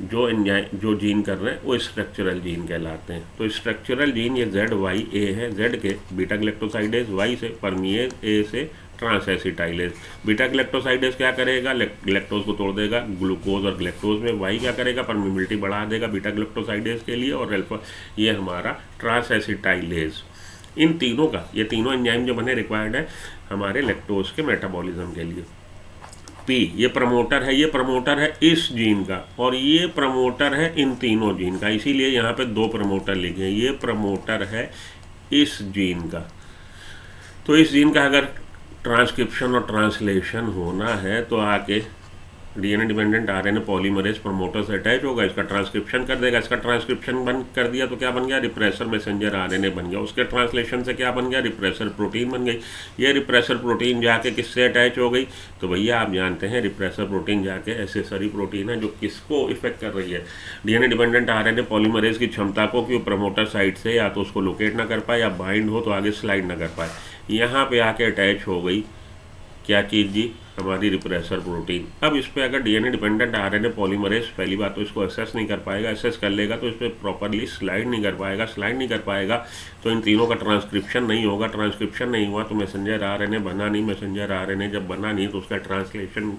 जो जीन कर रहे हैं वो स्ट्रक्चरल जीन कहलाते हैं। तो स्ट्रक्चरल जीन ये जेड वाई ए है। जेड के बीटा ग्लैक्टोसाइडेज, वाई से परमिएज, ए से ट्रांस एसिटाइलेज। बीटा ग्लैक्टोसाइडेज क्या करेगा? लैक्टोज को तोड़ देगा ग्लूकोज और ग्लैक्टोज में। वाई क्या करेगा? परमिबिलिटी बढ़ा देगा बीटा ग्लैक्टोसाइडेज के लिए। और अल्फा ये हमारा ट्रांस एसिटाइलेज। इन तीनों का, ये तीनों एंजाइम जो बने रिक्वायर्ड है हमारे लैक्टोज के मेटाबॉलिज्म के लिए। पी ये प्रमोटर है, ये प्रमोटर है इस जीन का और ये प्रमोटर है इन तीनों जीन का, इसीलिए यहाँ पे 2 प्रमोटर लिखे हैं। ये प्रमोटर है इस जीन का। तो इस जीन का अगर ट्रांसक्रिप्शन और ट्रांसलेशन होना है तो आके DNA dependent RNA polymerase promoter से अटैच होगा, इसका ट्रांसक्रिप्शन कर देगा। इसका ट्रांसक्रिप्शन बंद कर दिया तो क्या बन गया? रिप्रेसर मैसेंजर आरएनए बन गया। उसके ट्रांसलेशन से क्या बन गया? रिप्रेसर प्रोटीन बन गई। ये रिप्रेसर प्रोटीन जाके किससे अटैच हो गई? तो भैया आप जानते हैं रिप्रेसर प्रोटीन जाके एसेसरी प्रोटीन है जो किसको इफेक्ट कर रही है? डीएनए डिपेंडेंट आरएनए पॉलीमरेज की क्षमता को कि वो प्रमोटर साइड से या तो उसको लोकेट ना कर पाए या बाइंड हो तो आगे स्लाइड ना कर पाए। यहाँ पे आके अटैच हो गई क्या चीज़ जी? हमारी रिप्रेसर प्रोटीन। अब इस पर अगर डीएनए डिपेंडेंट आरएनए पॉलीमरेज पहली बात तो इसको एक्सेस नहीं कर पाएगा, एक्सेस कर लेगा तो इस पर प्रॉपरली स्लाइड नहीं कर पाएगा, स्लाइड नहीं कर पाएगा तो इन तीनों का ट्रांसक्रिप्शन नहीं होगा। ट्रांसक्रिप्शन नहीं हुआ तो मैसेंजर आरएनए बना नहीं। मैसेंजर आरएनए जब बना नहीं तो उसका ट्रांसलेशन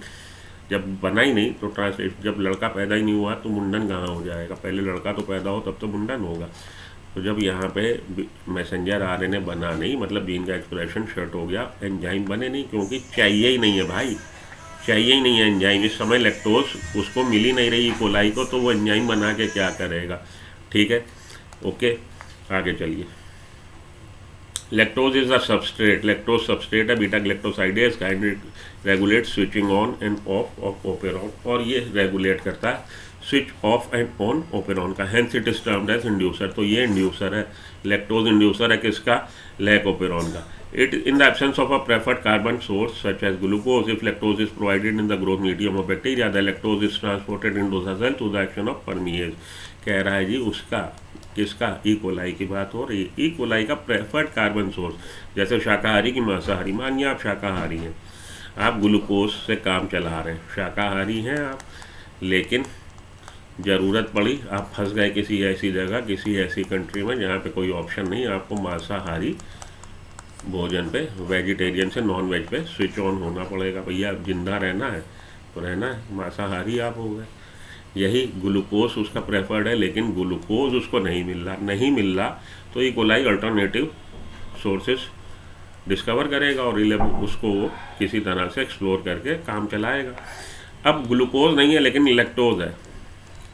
जब बना ही नहीं तो ट्रांसलेशन, जब लड़का पैदा ही नहीं हुआ तो मुंडन कहाँ हो जाएगा? पहले लड़का तो पैदा हो तब तो मुंडन होगा। तो जब यहाँ पे मैसेंजर आरएनए बना नहीं मतलब जीन का एक्सप्रेशन शर्ट हो गया, एंजाइम बने नहीं क्योंकि चाहिए ही नहीं है भाई, चाहिए ही नहीं है एंजाइम। इस समय लैक्टोज उसको मिल ही नहीं रही कोलाई को तो वो एंजाइम बना के क्या करेगा? ठीक है, ओके आगे चलिए। Lactose is a substrate. Lactose substrate है बीटा ग्लैक्टोसाइडेज का, regulate switching on and off operon. और ये रेगुलेट करता है switch off and on operon का, hence it is termed as inducer. तो ये इंड्यूसर है, लैक्टोज इंड्यूसर है किसका? लैक ओपेरॉन का। It in the absence of a preferred carbon source such as glucose, if lactose is provided in the growth medium of bacteria the lactose is transported into the cell through the action of permease. कह रहा है जी उसका, किसका? E coli की बात हो रही है। ई कोलाई का प्रेफर्ड कार्बन सोर्स, जैसे शाकाहारी की मांसाहारी। मानिए आप शाकाहारी हैं, आप ग्लूकोज से काम चला रहे हैं, शाकाहारी हैं आप, लेकिन ज़रूरत पड़ी, आप फंस गए किसी ऐसी जगह, किसी ऐसी कंट्री में जहाँ पे कोई ऑप्शन नहीं, आपको मांसाहारी भोजन पे, वेजिटेरियन से नॉन वेज पे स्विच ऑन होना पड़ेगा। भैया जिंदा रहना है तो रहना है, मांसाहारी आप हो गए। यही ग्लूकोज उसका प्रेफर्ड है, लेकिन ग्लूकोज उसको नहीं मिल रहा तो E coli alternative sources discover करेगा और उसको किसी तरह से एक्सप्लोर करके काम चलाएगा। अब ग्लूकोज नहीं है लेकिन लैक्टोज है,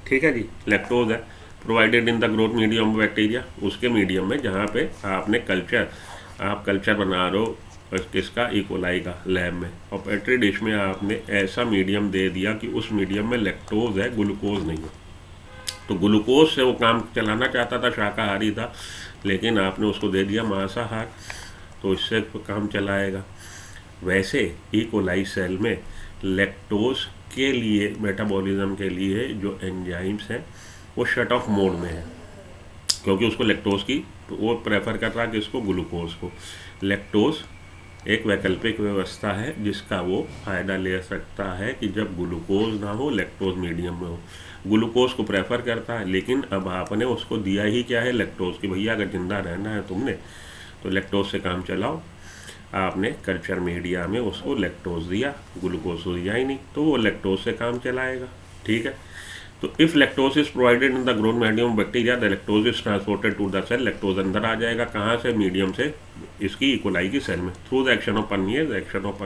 ठीक है जी, लैक्टोज है provided in the growth medium of bacteria, उसके मीडियम में जहाँ पे आपने आप कल्चर बना रहे हो किसका, इकोलाई का, लैब में, और पेट्री डिश में आपने ऐसा मीडियम दे दिया कि उस मीडियम में लैक्टोज है, ग्लूकोज नहीं है। तो ग्लूकोज से वो काम चलाना चाहता था, शाकाहारी था, लेकिन आपने उसको दे दिया मांसाहार, तो इससे काम चलाएगा। वैसे इकोलाई सेल में लैक्टोज के लिए, मेटाबॉलिज्म के लिए जो एंजाइम्स हैं वो शट ऑफ मोड में है, क्योंकि उसको लैक्टोज की, तो वो प्रेफर कर रहा है कि इसको, ग्लूकोज को। लैक्टोज एक वैकल्पिक व्यवस्था है जिसका वो फ़ायदा ले सकता है कि जब ग्लूकोज ना हो, लैक्टोज मीडियम में हो। ग्लूकोज को प्रेफर करता है, लेकिन अब आपने उसको दिया ही क्या है, लैक्टोज की। भैया अगर जिंदा रहना है तुमने तो लैक्टोज से काम चलाओ। आपने कल्चर मीडिया में उसको लैक्टोज दिया, ग्लूकोज तो दिया ही नहीं, तो वो लैक्टोज से काम चलाएगा। ठीक है, तो if lactose is provided in the growth medium bacteria, the lactose is transported to the cell. Lactose अंदर आ जाएगा, कहाँ से, मीडियम से, इसकी इकोलाई की सेल में, through the action of परमिएज। Action of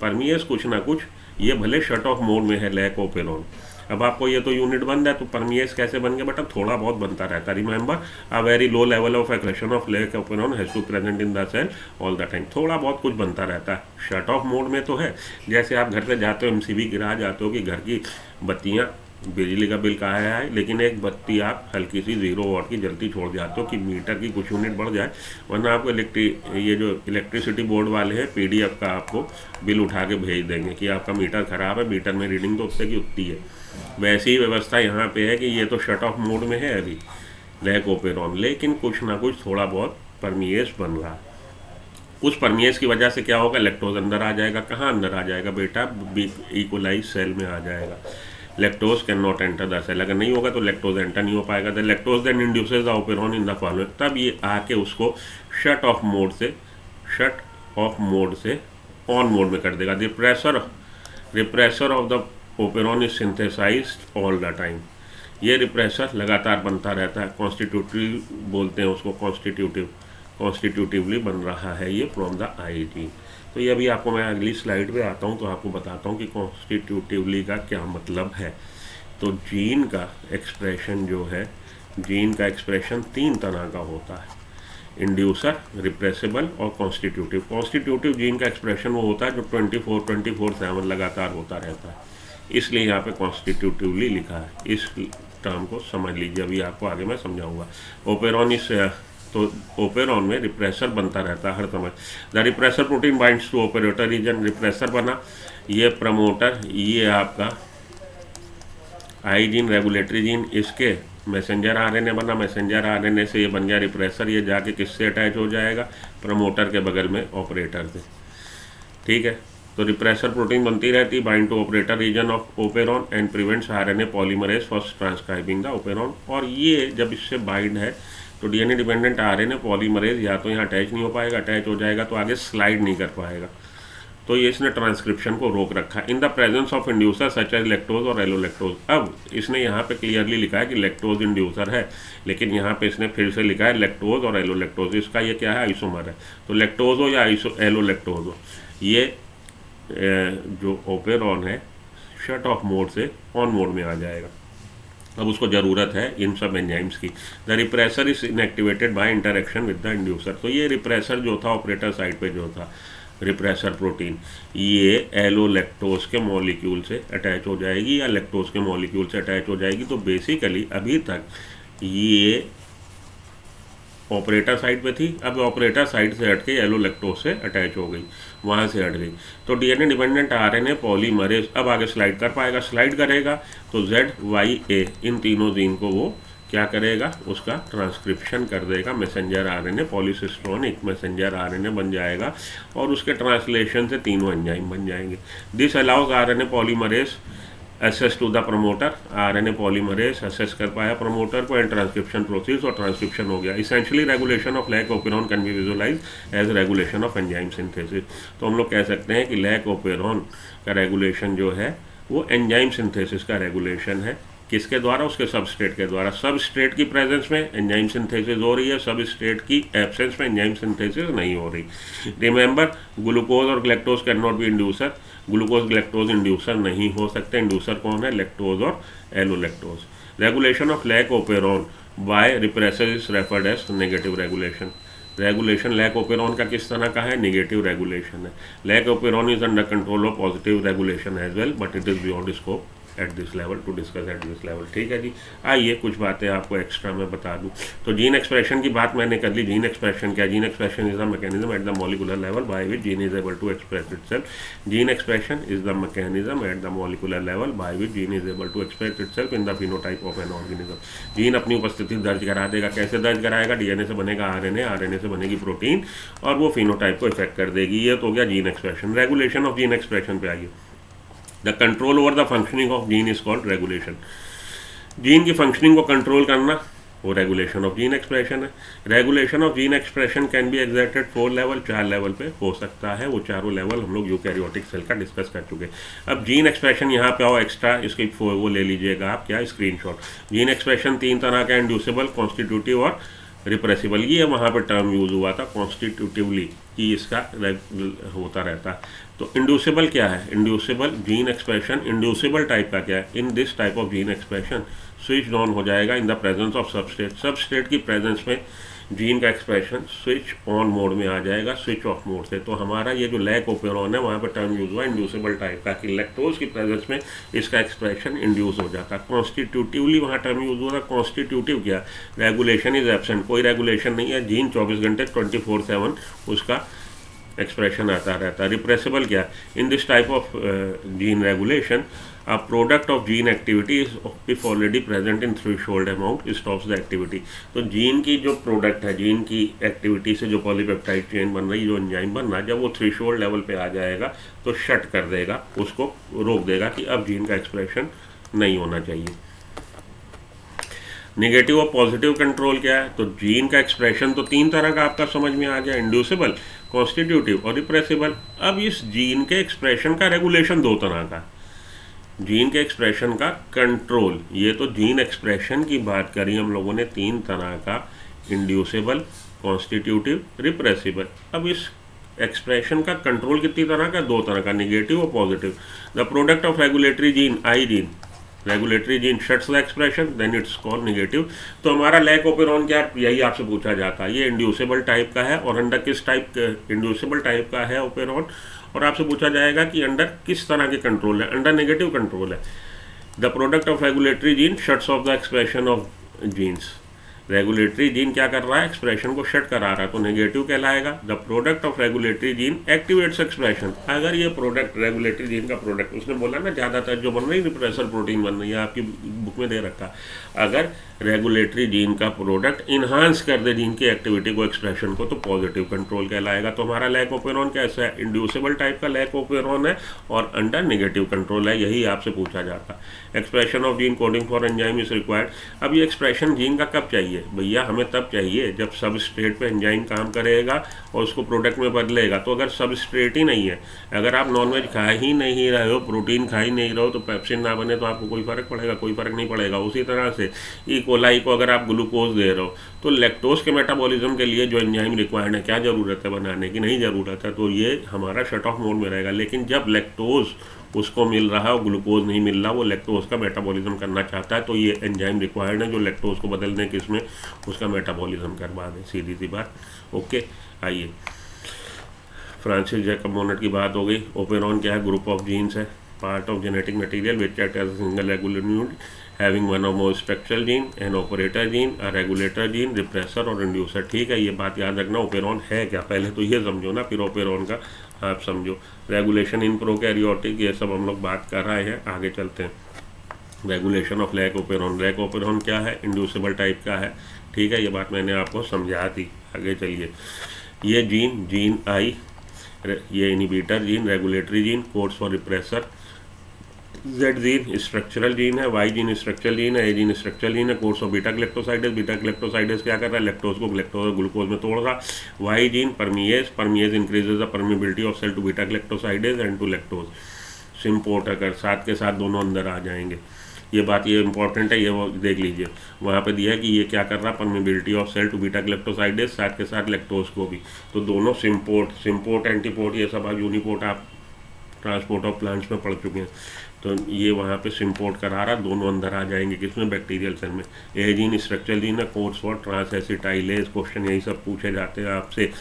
परमिएज कुछ ना कुछ, ये भले शट ऑफ मोड में है लैकोपेरोन। अब आपको ये तो यूनिट बंद है, तो परमिएज कैसे बन गया बेटा, थोड़ा बहुत बनता रहता है। Remember, a very low level of expression of lac operon has to present in the cell all the time. थोड़ा बहुत कुछ बनता रहता है, शट ऑफ मोड में तो है। जैसे आप घर पे जाते हो, एमसीबी गिरा जाते हो कि घर की बत्तियाँ, बिजली का बिल कहा है, लेकिन एक बत्ती आप हल्की सी 0 वाट की जलती छोड़ जाते हो कि मीटर की कुछ यूनिट बढ़ जाए, वरना आपको ये जो इलेक्ट्रिसिटी बोर्ड वाले हैं, पीडीएफ का आपको बिल उठा के भेज देंगे कि आपका मीटर ख़राब है, मीटर में रीडिंग तो उससे की उतनी है। वैसी ही व्यवस्था यहाँ पे है कि ये तो शट ऑफ मोड में है अभी लैकोपेरोन, लेकिन कुछ ना कुछ थोड़ा बहुत परमिएज बन रहा है। उस परमिएज की वजह से क्या होगा, लैक्टोज अंदर आ जाएगा। कहाँ अंदर आ जाएगा बेटा, इकोलाई सेल में आ जाएगा। Lactose can not enter the cell, अगर नहीं होगा तो लैक्टोज एंटर नहीं हो पाएगा। The lactose then induces the operon in the following, तब ये आके उसको शट ऑफ मोड से ऑन मोड में कर देगा। Repressor of the operon is synthesized all the time. ये रिप्रेसर लगातार बनता रहता है, कॉन्स्टिट्यूटिव बोलते हैं उसको, कॉन्स्टिट्यूटिवली बन रहा है ये फ्रॉम द आई जीन। तो ये अभी आपको, मैं अगली स्लाइड पे आता हूँ तो आपको बताता हूँ कि कॉन्स्टिट्यूटिवली का क्या मतलब है। तो जीन का एक्सप्रेशन जो है, जीन का एक्सप्रेशन 3 तरह का होता है, इंड्यूसर, रिप्रेसिबल और कॉन्स्टिट्यूटिव। कॉन्स्टिट्यूटिव जीन का एक्सप्रेशन वो होता है जो 24/7 लगातार होता रहता है, इसलिए यहाँ पे कॉन्स्टिट्यूटिवली लिखा है। इस टर्म को समझ लीजिए, अभी आपको आगे मैं समझाऊंगा। ओपेरॉन इस, तो ओपेरॉन में रिप्रेसर बनता रहता है हर समय। The repressor protein binds to operator region, repressor बना, ये प्रमोटर, ये आपका आई जीन, रेगुलेटरी जीन, इसके मैसेंजर आरएनए बना, मैसेंजर आरएनए से ये बन गया रिप्रेसर। ये जाके किससे अटैच हो जाएगा, प्रमोटर के बगल में ऑपरेटर से। ठीक है, तो रिप्रेसर प्रोटीन बनती रहती, bind to operator region of operon and prevents RNA polymerase first transcribing the operon. और ये जब इससे बाइंड है तो डीएनए डिपेंडेंट आरएनए पॉलीमरेज या तो यहाँ अटैच नहीं हो पाएगा, अटैच हो जाएगा तो आगे स्लाइड नहीं कर पाएगा, तो ये इसने ट्रांसक्रिप्शन को रोक रखा in the presence of inducer such as lactose और एलोलैक्टोज। अब इसने यहाँ पे क्लियरली लिखा है कि लैक्टोज इंड्यूसर है, लेकिन यहाँ पे इसने फिर से लिखा है लैक्टोज और एलोलैक्टोज। इसका ये क्या है, आइसोमर है। तो लैक्टोज हो या एलोलैक्टोज हो, ये जो ओपेरॉन है शट ऑफ मोड से ऑन मोड में आ जाएगा। अब उसको ज़रूरत है इन सब एंजाइम्स की। The repressor is inactivated by interaction with the inducer. तो ये रिप्रेसर जो था ऑपरेटर साइड पे जो था रिप्रेसर प्रोटीन, ये एलोलैक्टोज के मॉलिक्यूल से अटैच हो जाएगी या लैक्टोज के मॉलिक्यूल से अटैच हो जाएगी। तो बेसिकली अभी तक ये ऑपरेटर साइड पे थी, अब ऑपरेटर साइड से हट के एलोलैक्टोज से अटैच हो गई, वहाँ से हट गई। तो डीएनए डिपेंडेंट आरएनए पॉलीमरेज अब आगे स्लाइड कर पाएगा, स्लाइड करेगा तो ZYA इन तीनों जीन को वो क्या करेगा, उसका ट्रांसक्रिप्शन कर देगा, मैसेंजर आरएनए पॉलीसिस्टोनिक मैसेंजर आरएनए बन जाएगा और उसके ट्रांसलेशन से तीनों एंजाइम बन जाएंगे। This allows RNA polymerase access to the promoter, RNA polymerase access कर पाया प्रमोटर को एंड ट्रांसक्रिप्शन प्रोसेस और ट्रांसक्रिप्शन हो गया। Essentially regulation of lac operon can be visualize as regulation of enzyme synthesis. तो हम लोग कह सकते हैं कि लैकोपेरोन का रेगुलेशन जो है वो एंजाइम सिंथेसिस का रेगुलेशन है। किसके द्वारा, उसके सबस्ट्रेट के द्वारा। सबस्ट्रेट की प्रेजेंस में एंजाइम सिंथेसिस हो रही है, सबस्ट्रेट की एब्सेंस में एंजाइम सिंथेसिस नहीं हो रही। रिमेंबर, ग्लूकोज और galactose can not be inducer, glucose galactose inducer नहीं हो सकते। इंड्यूसर कौन है, लैक्टोज और allolactose. Regulation of lac operon by repressor is referred as negative regulation. Regulation lac operon का किस तरह का है? नेगेटिव रेगुलेशन है। Lac operon is under control of positive regulation as well but it is beyond scope at this level to discuss at this level. ठीक है जी। आइए कुछ बातें आपको एक्स्ट्रा मैं बता दूं। तो जीन एक्सप्रेशन की बात मैंने कर ली। जीन एक्सप्रेशन क्या? Gene expression is the mechanism at the molecular level by which gene is able to express itself. Gene expression is the mechanism at the molecular level by which gene is able to express itself in the phenotype of an organism. Gene अपनी उपस्थिति दर्ज करा देगा। कैसे दर्ज कराएगा? DNA से बनेगा आरएनए, आरएनए से बनेगी प्रोटीन और वो फिनोटाइप को इफेक्ट कर देगी। ये तो हो गया gene expression. Regulation of gene expression पे आइए। The control over the functioning of gene is called regulation. Gene की फंक्शनिंग को कंट्रोल करना वो रेगुलेशन ऑफ जीन एक्सप्रेशन है। Regulation of gene expression can be exerted 4 level, 4 level पे हो सकता है। वो चारों लेवल हम लोग यूकैरियोटिक सेल का डिस्कस कर चुके। अब जीन एक्सप्रेशन यहाँ पे आओ एक्स्ट्रा, इसकी वो ले लीजिएगा आप क्या स्क्रीनशॉट। जीन एक्सप्रेशन 3 तरह का, इंड्यूसिबल, कॉन्स्टिट्यूटिव और रिप्रेसिबल। ये वहाँ पर टर्म यूज़ हुआ था कॉन्स्टिट्यूटिवली कि इसका होता रहता है। तो इंड्यूसिबल क्या है? Inducible gene expression inducible type का क्या है? In this type of gene expression switch on हो जाएगा इन the presence of substrate. Substrate की प्रेजेंस में जीन का एक्सप्रेशन स्विच ऑन मोड में आ जाएगा स्विच ऑफ मोड से। तो हमारा ये जो लैक ओपेरॉन है वहाँ पर टर्म यूज हुआ इंड्यूसिबल टाइप का कि लैक्टोज की प्रेजेंस में इसका एक्सप्रेशन इंड्यूस हो जाता है। कॉन्स्टिट्यूटिवली वहाँ टर्म यूज हुआ था। कॉन्स्टिट्यूटिव क्या? रेगुलेशन इज एब्सेंट, कोई रेगुलेशन नहीं है। जीन 24 घंटे 24/7 उसका एक्सप्रेशन आता रहता है। रिप्रेसिबल क्या? In this type of gene regulation a product of gene activity is if already present in threshold amount stops the activity। तो जीन की जो प्रोडक्ट है, जीन की एक्टिविटी से जो पॉलीपेप्टाइड चेन बन रही, जो एंजाइम बन रहा है, जब वो थ्रेशोल्ड लेवल पे आ जाएगा तो शट कर देगा, उसको रोक देगा कि अब जीन का एक्सप्रेशन नहीं होना चाहिए। नेगेटिव और पॉजिटिव कंट्रोल क्या है? तो जीन का एक्सप्रेशन तो 3 तरह का आपका समझ में आ गया, इंड्यूसिबल, कॉन्स्टिट्यूटिव और रिप्रेसिबल। अब इस जीन के एक्सप्रेशन का रेगुलेशन 2 तरह का। जीन के एक्सप्रेशन का कंट्रोल, ये तो जीन एक्सप्रेशन की बात करी हम लोगों ने 3 तरह का, इंड्यूसिबल, कॉन्स्टिट्यूटिव, रिप्रेसिबल। अब इस एक्सप्रेशन का कंट्रोल कितनी तरह का? 2 तरह का, नेगेटिव और positive. The product of regulatory gene, I gene, regulatory gene shuts the expression then it's called negative. तो हमारा लैक ओपेरॉन क्या? यही आपसे पूछा जाता है। ये इंड्यूसिबल टाइप का है और अंडर किस टाइप इंड्यूसिबल टाइप का है ओपेरॉन, और आपसे पूछा जाएगा कि अंडर किस तरह के कंट्रोल है? अंडर नेगेटिव कंट्रोल है। The product of regulatory gene shuts off the expression of genes. Regulatory gene क्या कर रहा है? एक्सप्रेशन को शट करा रहा है, तो नेगेटिव कहलाएगा। The product of regulatory gene activates expression. अगर ये प्रोडक्ट रेगुलेटरी जीन का प्रोडक्ट, उसने बोला ना ज़्यादातर जो बन रही रिप्रेसर प्रोटीन बन रही है, आपकी बुक में दे रखा, अगर रेगुलेटरी जीन का प्रोडक्ट इन्हांस कर दे जीन की एक्टिविटी को, एक्सप्रेशन को, तो पॉजिटिव कंट्रोल कहलाएगा। तो हमारा लैक ओपेरॉन कैसा है? इंड्यूसिबल टाइप का लैक ओपेरॉन है और अंडर नेगेटिव कंट्रोल है। यही आपसे पूछा जाता। Expression of gene coding for enzyme is required. अब ये एक्सप्रेशन जीन का कब चाहिए भैया? हमें तब चाहिए जब सबस्ट्रेट पे एंजाइम काम करेगा और उसको प्रोडक्ट में बदलेगा। तो अगर सबस्ट्रेट ही नहीं है, अगर आप नॉनवेज खा ही नहीं रहे हो, प्रोटीन खा ही नहीं रहे हो, तो पेप्सिन ना बने तो आपको कोई फ़र्क पड़ेगा? कोई फ़र्क नहीं पड़ेगा। उसी तरह से ई कोलाई को अगर आप ग्लूकोज दे रहे हो, तो लैक्टोज के मेटाबॉलिज्म के लिए जो एंजाइम रिक्वायर्ड है, क्या ज़रूरत है बनाने की? नहीं ज़रूरत है। तो ये हमारा शट ऑफ मोड में रहेगा। लेकिन जब लैक्टोज उसको मिल रहा है और ग्लूकोज नहीं मिल रहा, वो लैक्टोज का मेटाबॉलिज्म करना चाहता है, तो ये एंजाइम रिक्वायर्ड है जो लैक्टोज को बदलने के इसमें उसका मेटाबॉलिज्म करवा दें। सीधी सी बात। ओके, आइए फ्रांसिस जैकब मोनेट की बात हो गई। ओपेरॉन क्या है? ग्रुप ऑफ जीन्स है, part of genetic material which act as a single regular unit having one or more structural gene, an operator gene, a regulator gene, repressor और inducer. ठीक है, ये बात याद रखना। ओपेरॉन है क्या? पहले तो ये समझो ना, फिर ओपेरॉन का आप समझो। रेगुलेशन इन प्रोकैरियोटिक, ये सब हम लोग बात कर रहे हैं। आगे चलते हैं। Regulation of lac operon. Lac operon क्या है? इंड्यूसिबल टाइप का है। ठीक है, ये बात मैंने आपको समझा दी। आगे चलिए। ये जीन आई, ये inhibitor gene, regulatory gene, codes for repressor. Z gene structural gene है, वाई जीन स्ट्रक्चरल जीन है, ए जीन स्ट्रक्चरल जीन है, course of beta galactosidase. Beta galactosidase क्या कर रहा है? लैक्टोज को ग्लूकोज में तोड़ रहा। Y gene permease increases the permeability of cell to beta galactosidase and to lactose. Symport अगर साथ के साथ दोनों अंदर आ जाएंगे, ये बात ये इंपॉर्टेंट है, ये वो देख लीजिए वहाँ पे दिया है कि ये क्या कर रहा है? Permeability of cell to beta galactosidase, साथ के साथ लैक्टोज को भी। तो दोनों सिम्पोर्ट एंटीपोर्ट, ये सब आप यूनिपोर्ट आप ट्रांसपोर्ट ऑफ प्लांट्स में पढ़ चुके हैं। तो ये वहाँ पे सिम्पोर्ट करा रहा, दोनों अंदर आ जाएंगे किसमें, बैक्टीरियल सेल में। ए जीन स्ट्रक्चरल जीन है, codes for trans acetylase, question यही सब पूछे जाते हैं आपसे।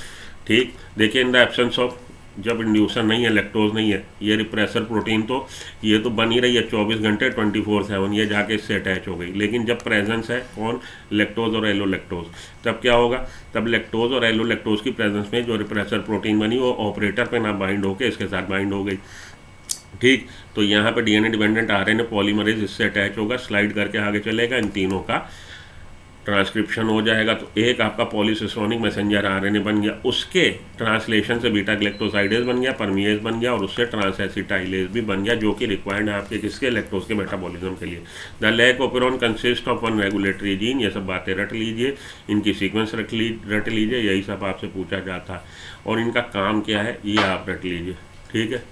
ठीक, देखिए इन द एब्सेंस ऑफ, जब इंड्यूसर नहीं है, लैक्टोज नहीं है, ये रिप्रेसर प्रोटीन तो ये तो बन ही रही है 24 घंटे 24/7, ये जाके इससे अटैच हो गई। लेकिन जब प्रेजेंस है कौन, लैक्टोज और एलोलैक्टोज, तब क्या होगा, तब लैक्टोज और एलोलैक्टोज की प्रेजेंस में जो रिप्रेसर प्रोटीन बनी वो ऑपरेटर पे ना बाइंड होकर इसके साथ बाइंड हो गई। ठीक, तो यहाँ पे डीएनए डिपेंडेंट आरएनए पॉलीमरेज इससे अटैच होगा, स्लाइड करके आगे चलेगा, इन तीनों का ट्रांसक्रिप्शन हो जाएगा। तो एक आपका पॉलीसिस्टोनिक मैसेंजर आरएनए बन गया, उसके ट्रांसलेशन से बीटा ग्लैक्टोसाइडेज बन गया, परमिएज बन गया, और उससे ट्रांस एसिटाइलेज भी बन गया, जो कि रिक्वायर्ड है आपके किसके, लैक्टोज के मेटाबॉलिज्म के लिए। The lac operon consist of one regulatory gene, ये सब बातें रट लीजिए, इनकी सीक्वेंस रट लीजिए, यही सब आपसे पूछा जाता है, और इनका काम क्या है ये आप रट लीजिए। ठीक है,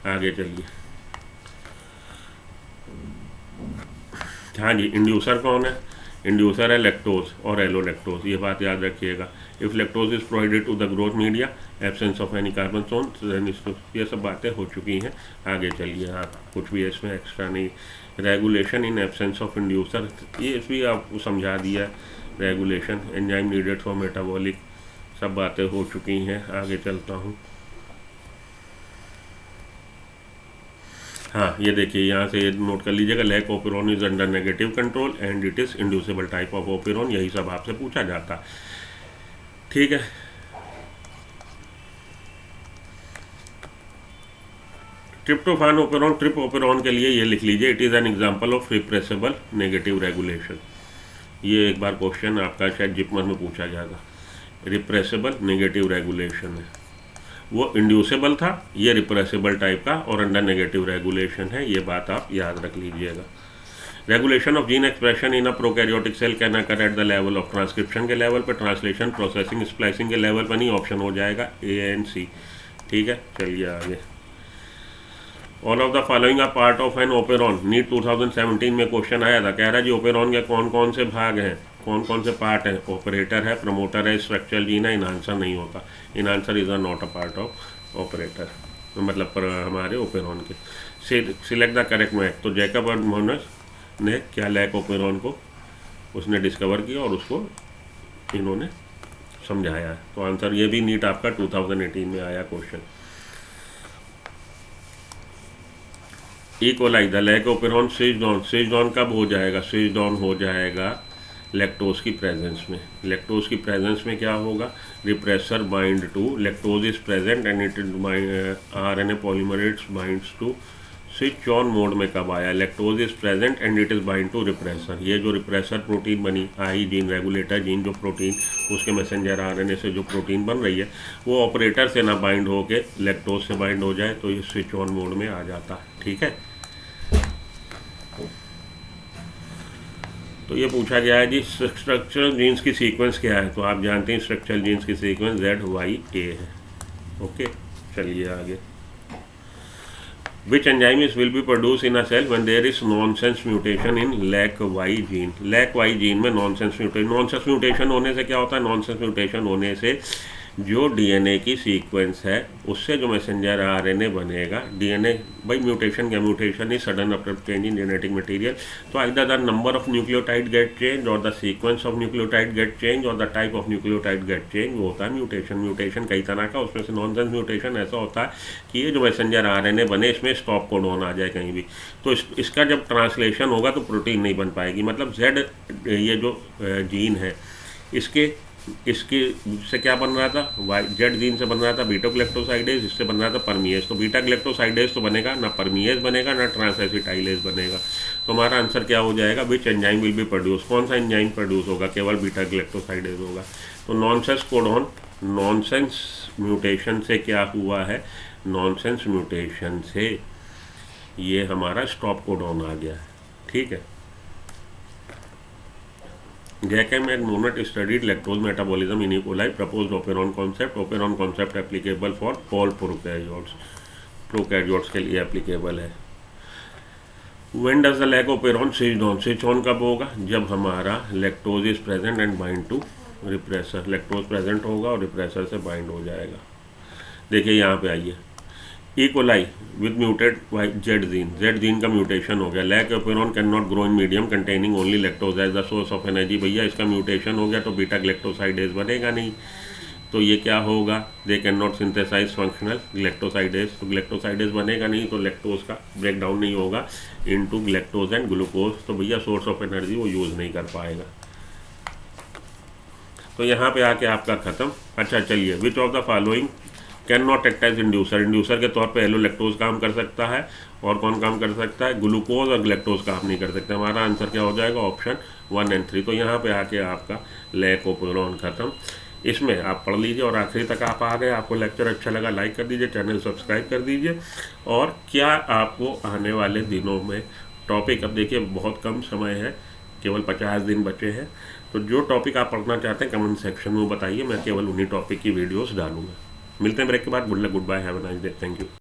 आगे चलिए। हाँ जी, इंड्यूसर कौन है, इंड्यूसर है लैक्टोज और एलोलैक्टोज, ये बात याद रखिएगा। If lactose is provided to the growth media, absence of any carbon सोन, ये सब बातें हो चुकी हैं। आगे चलिए, हाँ कुछ भी इसमें एक्स्ट्रा नहीं। Regulation in absence of inducer, ये भी आपको समझा दिया। Regulation, enzyme needed for metabolic, सब बातें हो चुकी हैं। आगे चलता हूँ। हाँ, ये देखिए यहाँ से ये नोट कर लीजिएगा, lack operon is under negative control and it is inducible type of operon, यही सब आपसे पूछा जाता। ठीक है, ट्रिप्टोफान ओपेरॉन, ट्रिप ओपेरॉन के लिए ये लिख लीजिए, it is an example of repressible negative regulation. ये एक बार क्वेश्चन आपका शायद जिपमर में पूछा जाएगा। रिप्रेसेबल नेगेटिव रेगुलेशन है, वो इंड्यूसेबल था, ये रिप्रेसेबल टाइप का और अंडर नेगेटिव रेगुलेशन है, ये बात आप याद रख लीजिएगा। Regulation of gene expression in a prokaryotic cell can occur at the level of transcription के लेवल पर, ट्रांसलेशन, प्रोसेसिंग, स्प्लाइसिंग के लेवल पर नहीं, ऑप्शन हो जाएगा ए एंड सी। ठीक है, चलिए आगे। All of the following are part of an operon, NEET 2017 में क्वेश्चन आया था, कह रहा है जी ओपेरॉन के कौन कौन से भाग हैं, कौन कौन से पार्ट हैं। ऑपरेटर है, प्रमोटर है, स्ट्रक्चरल जीन है, इनहांसर नहीं होता, enhancer is not a part of operator, मतलब पर हमारे ओपेरॉन के। सिलेक्ट द करेक्ट मैच, तो जैकब और मोनस ने क्या लैक ओपेरॉन को उसने डिस्कवर किया और उसको इन्होंने समझाया है। तो आंसर ये भी नीट आपका 2018 में आया question. E coli the lac operon switch down, switch down कब हो जाएगा, स्विच डाउन हो जाएगा लैक्टोज की प्रेजेंस में। लैक्टोज की प्रेजेंस में क्या होगा, repressor bind to, lactose is present and it RNA polymerase binds to. Switch on mode में कब आया, lactose is present and it is bind to repressor. ये जो रिप्रेसर प्रोटीन बनी, आई जीन, रेगुलेटर जीन, जो प्रोटीन उसके messenger RNA से जो प्रोटीन बन रही है वो ऑपरेटर से ना बाइंड होके लैक्टोज से बाइंड हो जाए, तो ये स्विच ऑन मोड में आ जाता है। ठीक है, तो ये पूछा गया है जी स्ट्रक्चरल जीन्स की सीक्वेंस क्या है, तो आप जानते हैं स्ट्रक्चरल जीन्स की सीक्वेंस ZYA है। ओके, चलिए आगे। Which enzymes will be produce in a cell when there is nonsense mutation in LAC-Y gene. LAC-Y gene में नॉनसेंस म्यूटेशन होने से क्या होता है, नॉनसेंस म्यूटेशन होने से जो डीएनए की सीक्वेंस है उससे जो मैसेंजर आरएनए बनेगा, डीएनए भाई म्यूटेशन क्या, mutation is sudden abrupt change in genetic material. तो either the number of nucleotide get change or the sequence of nucleotide get change or the type of nucleotide get change, वो होता है mutation. Mutation कई तरह का, उसमें से nonsense mutation ऐसा होता है कि ये जो मैसेंजर आरएनए बने इसमें स्टॉप कोडॉन आ जाए कहीं भी, तो इसका जब ट्रांसलेशन होगा तो प्रोटीन नहीं बन पाएगी। मतलब Z ये जो जीन है इसके से क्या बन रहा था, Z जीन से बन रहा था बीटा ग्लैक्टोसाइडेज, इससे बन रहा था परमिएज। तो बीटा ग्लैक्टोसाइडेज तो बनेगा ना, परमिएज बनेगा ना, ट्रांस एसिटाइलेज बनेगा। तो हमारा आंसर क्या हो जाएगा, which enzyme will be produce, कौन सा एंजाइम प्रोड्यूस होगा, केवल बीटा ग्लैक्टोसाइडेज होगा। तो नॉनसेंस कोडॉन, नॉनसेंस म्यूटेशन से क्या हुआ है, नॉनसेंस म्यूटेशन से ये हमारा स्टॉप कोडॉन आ गया है। ठीक है, Jacquem and Monod studied lactose metabolism in E. coli, proposed operon concept. Operon concept applicable for all prokaryotes, prokaryotes के लिए एप्लीकेबल है। When does the lac operon switch on? Switch on कब होगा, जब हमारा lactose is present and bind to repressor. Lactose present होगा और repressor से बाइंड हो जाएगा। देखिए यहाँ पे आइए, E coli with muted Z gene का म्यूटेशन हो गया, lac operon can not grow in medium containing only lactose as the source of energy. भैया इसका म्यूटेशन हो गया तो बीटा ग्लैक्टोसाइडेज बनेगा नहीं, तो ये क्या होगा, they can not synthesize functional galactosidase, तो ग्लैक्टोसाइडेज बनेगा नहीं तो लैक्टोज का ब्रेक डाउन नहीं होगा इनटू ग्लैक्टोज एंड ग्लूकोज, तो भैया सोर्स ऑफ एनर्जी वो यूज़ नहीं कर पाएगा। तो यहाँ पे आके आपका ख़त्म। अच्छा चलिए, which of the following can not act as inducer, inducer के तौर पे एलोलैक्टोज काम कर सकता है, और कौन काम कर सकता है, ग्लूकोज और ग्लैक्टोज काम नहीं कर सकते। हमारा आंसर क्या हो जाएगा, ऑप्शन 1 और 3। तो यहाँ पे आके आपका लैक ओपेरॉन ख़त्म। इसमें आप पढ़ लीजिए और आखिरी तक आप आ गए। आपको लेक्चर अच्छा लगा लाइक कर दीजिए, चैनल सब्सक्राइब कर दीजिए। और क्या आपको आने वाले दिनों में टॉपिक, अब देखिए बहुत कम समय है, केवल 50 दिन बचे हैं, तो जो टॉपिक आप पढ़ना चाहते हैं कमेंट सेक्शन में बताइए, मैं केवल उन्हीं टॉपिक की वीडियोस डालूंगा। मिलते हैं ब्रेक के बाद। Good luck, good bye, have a nice day, thank you.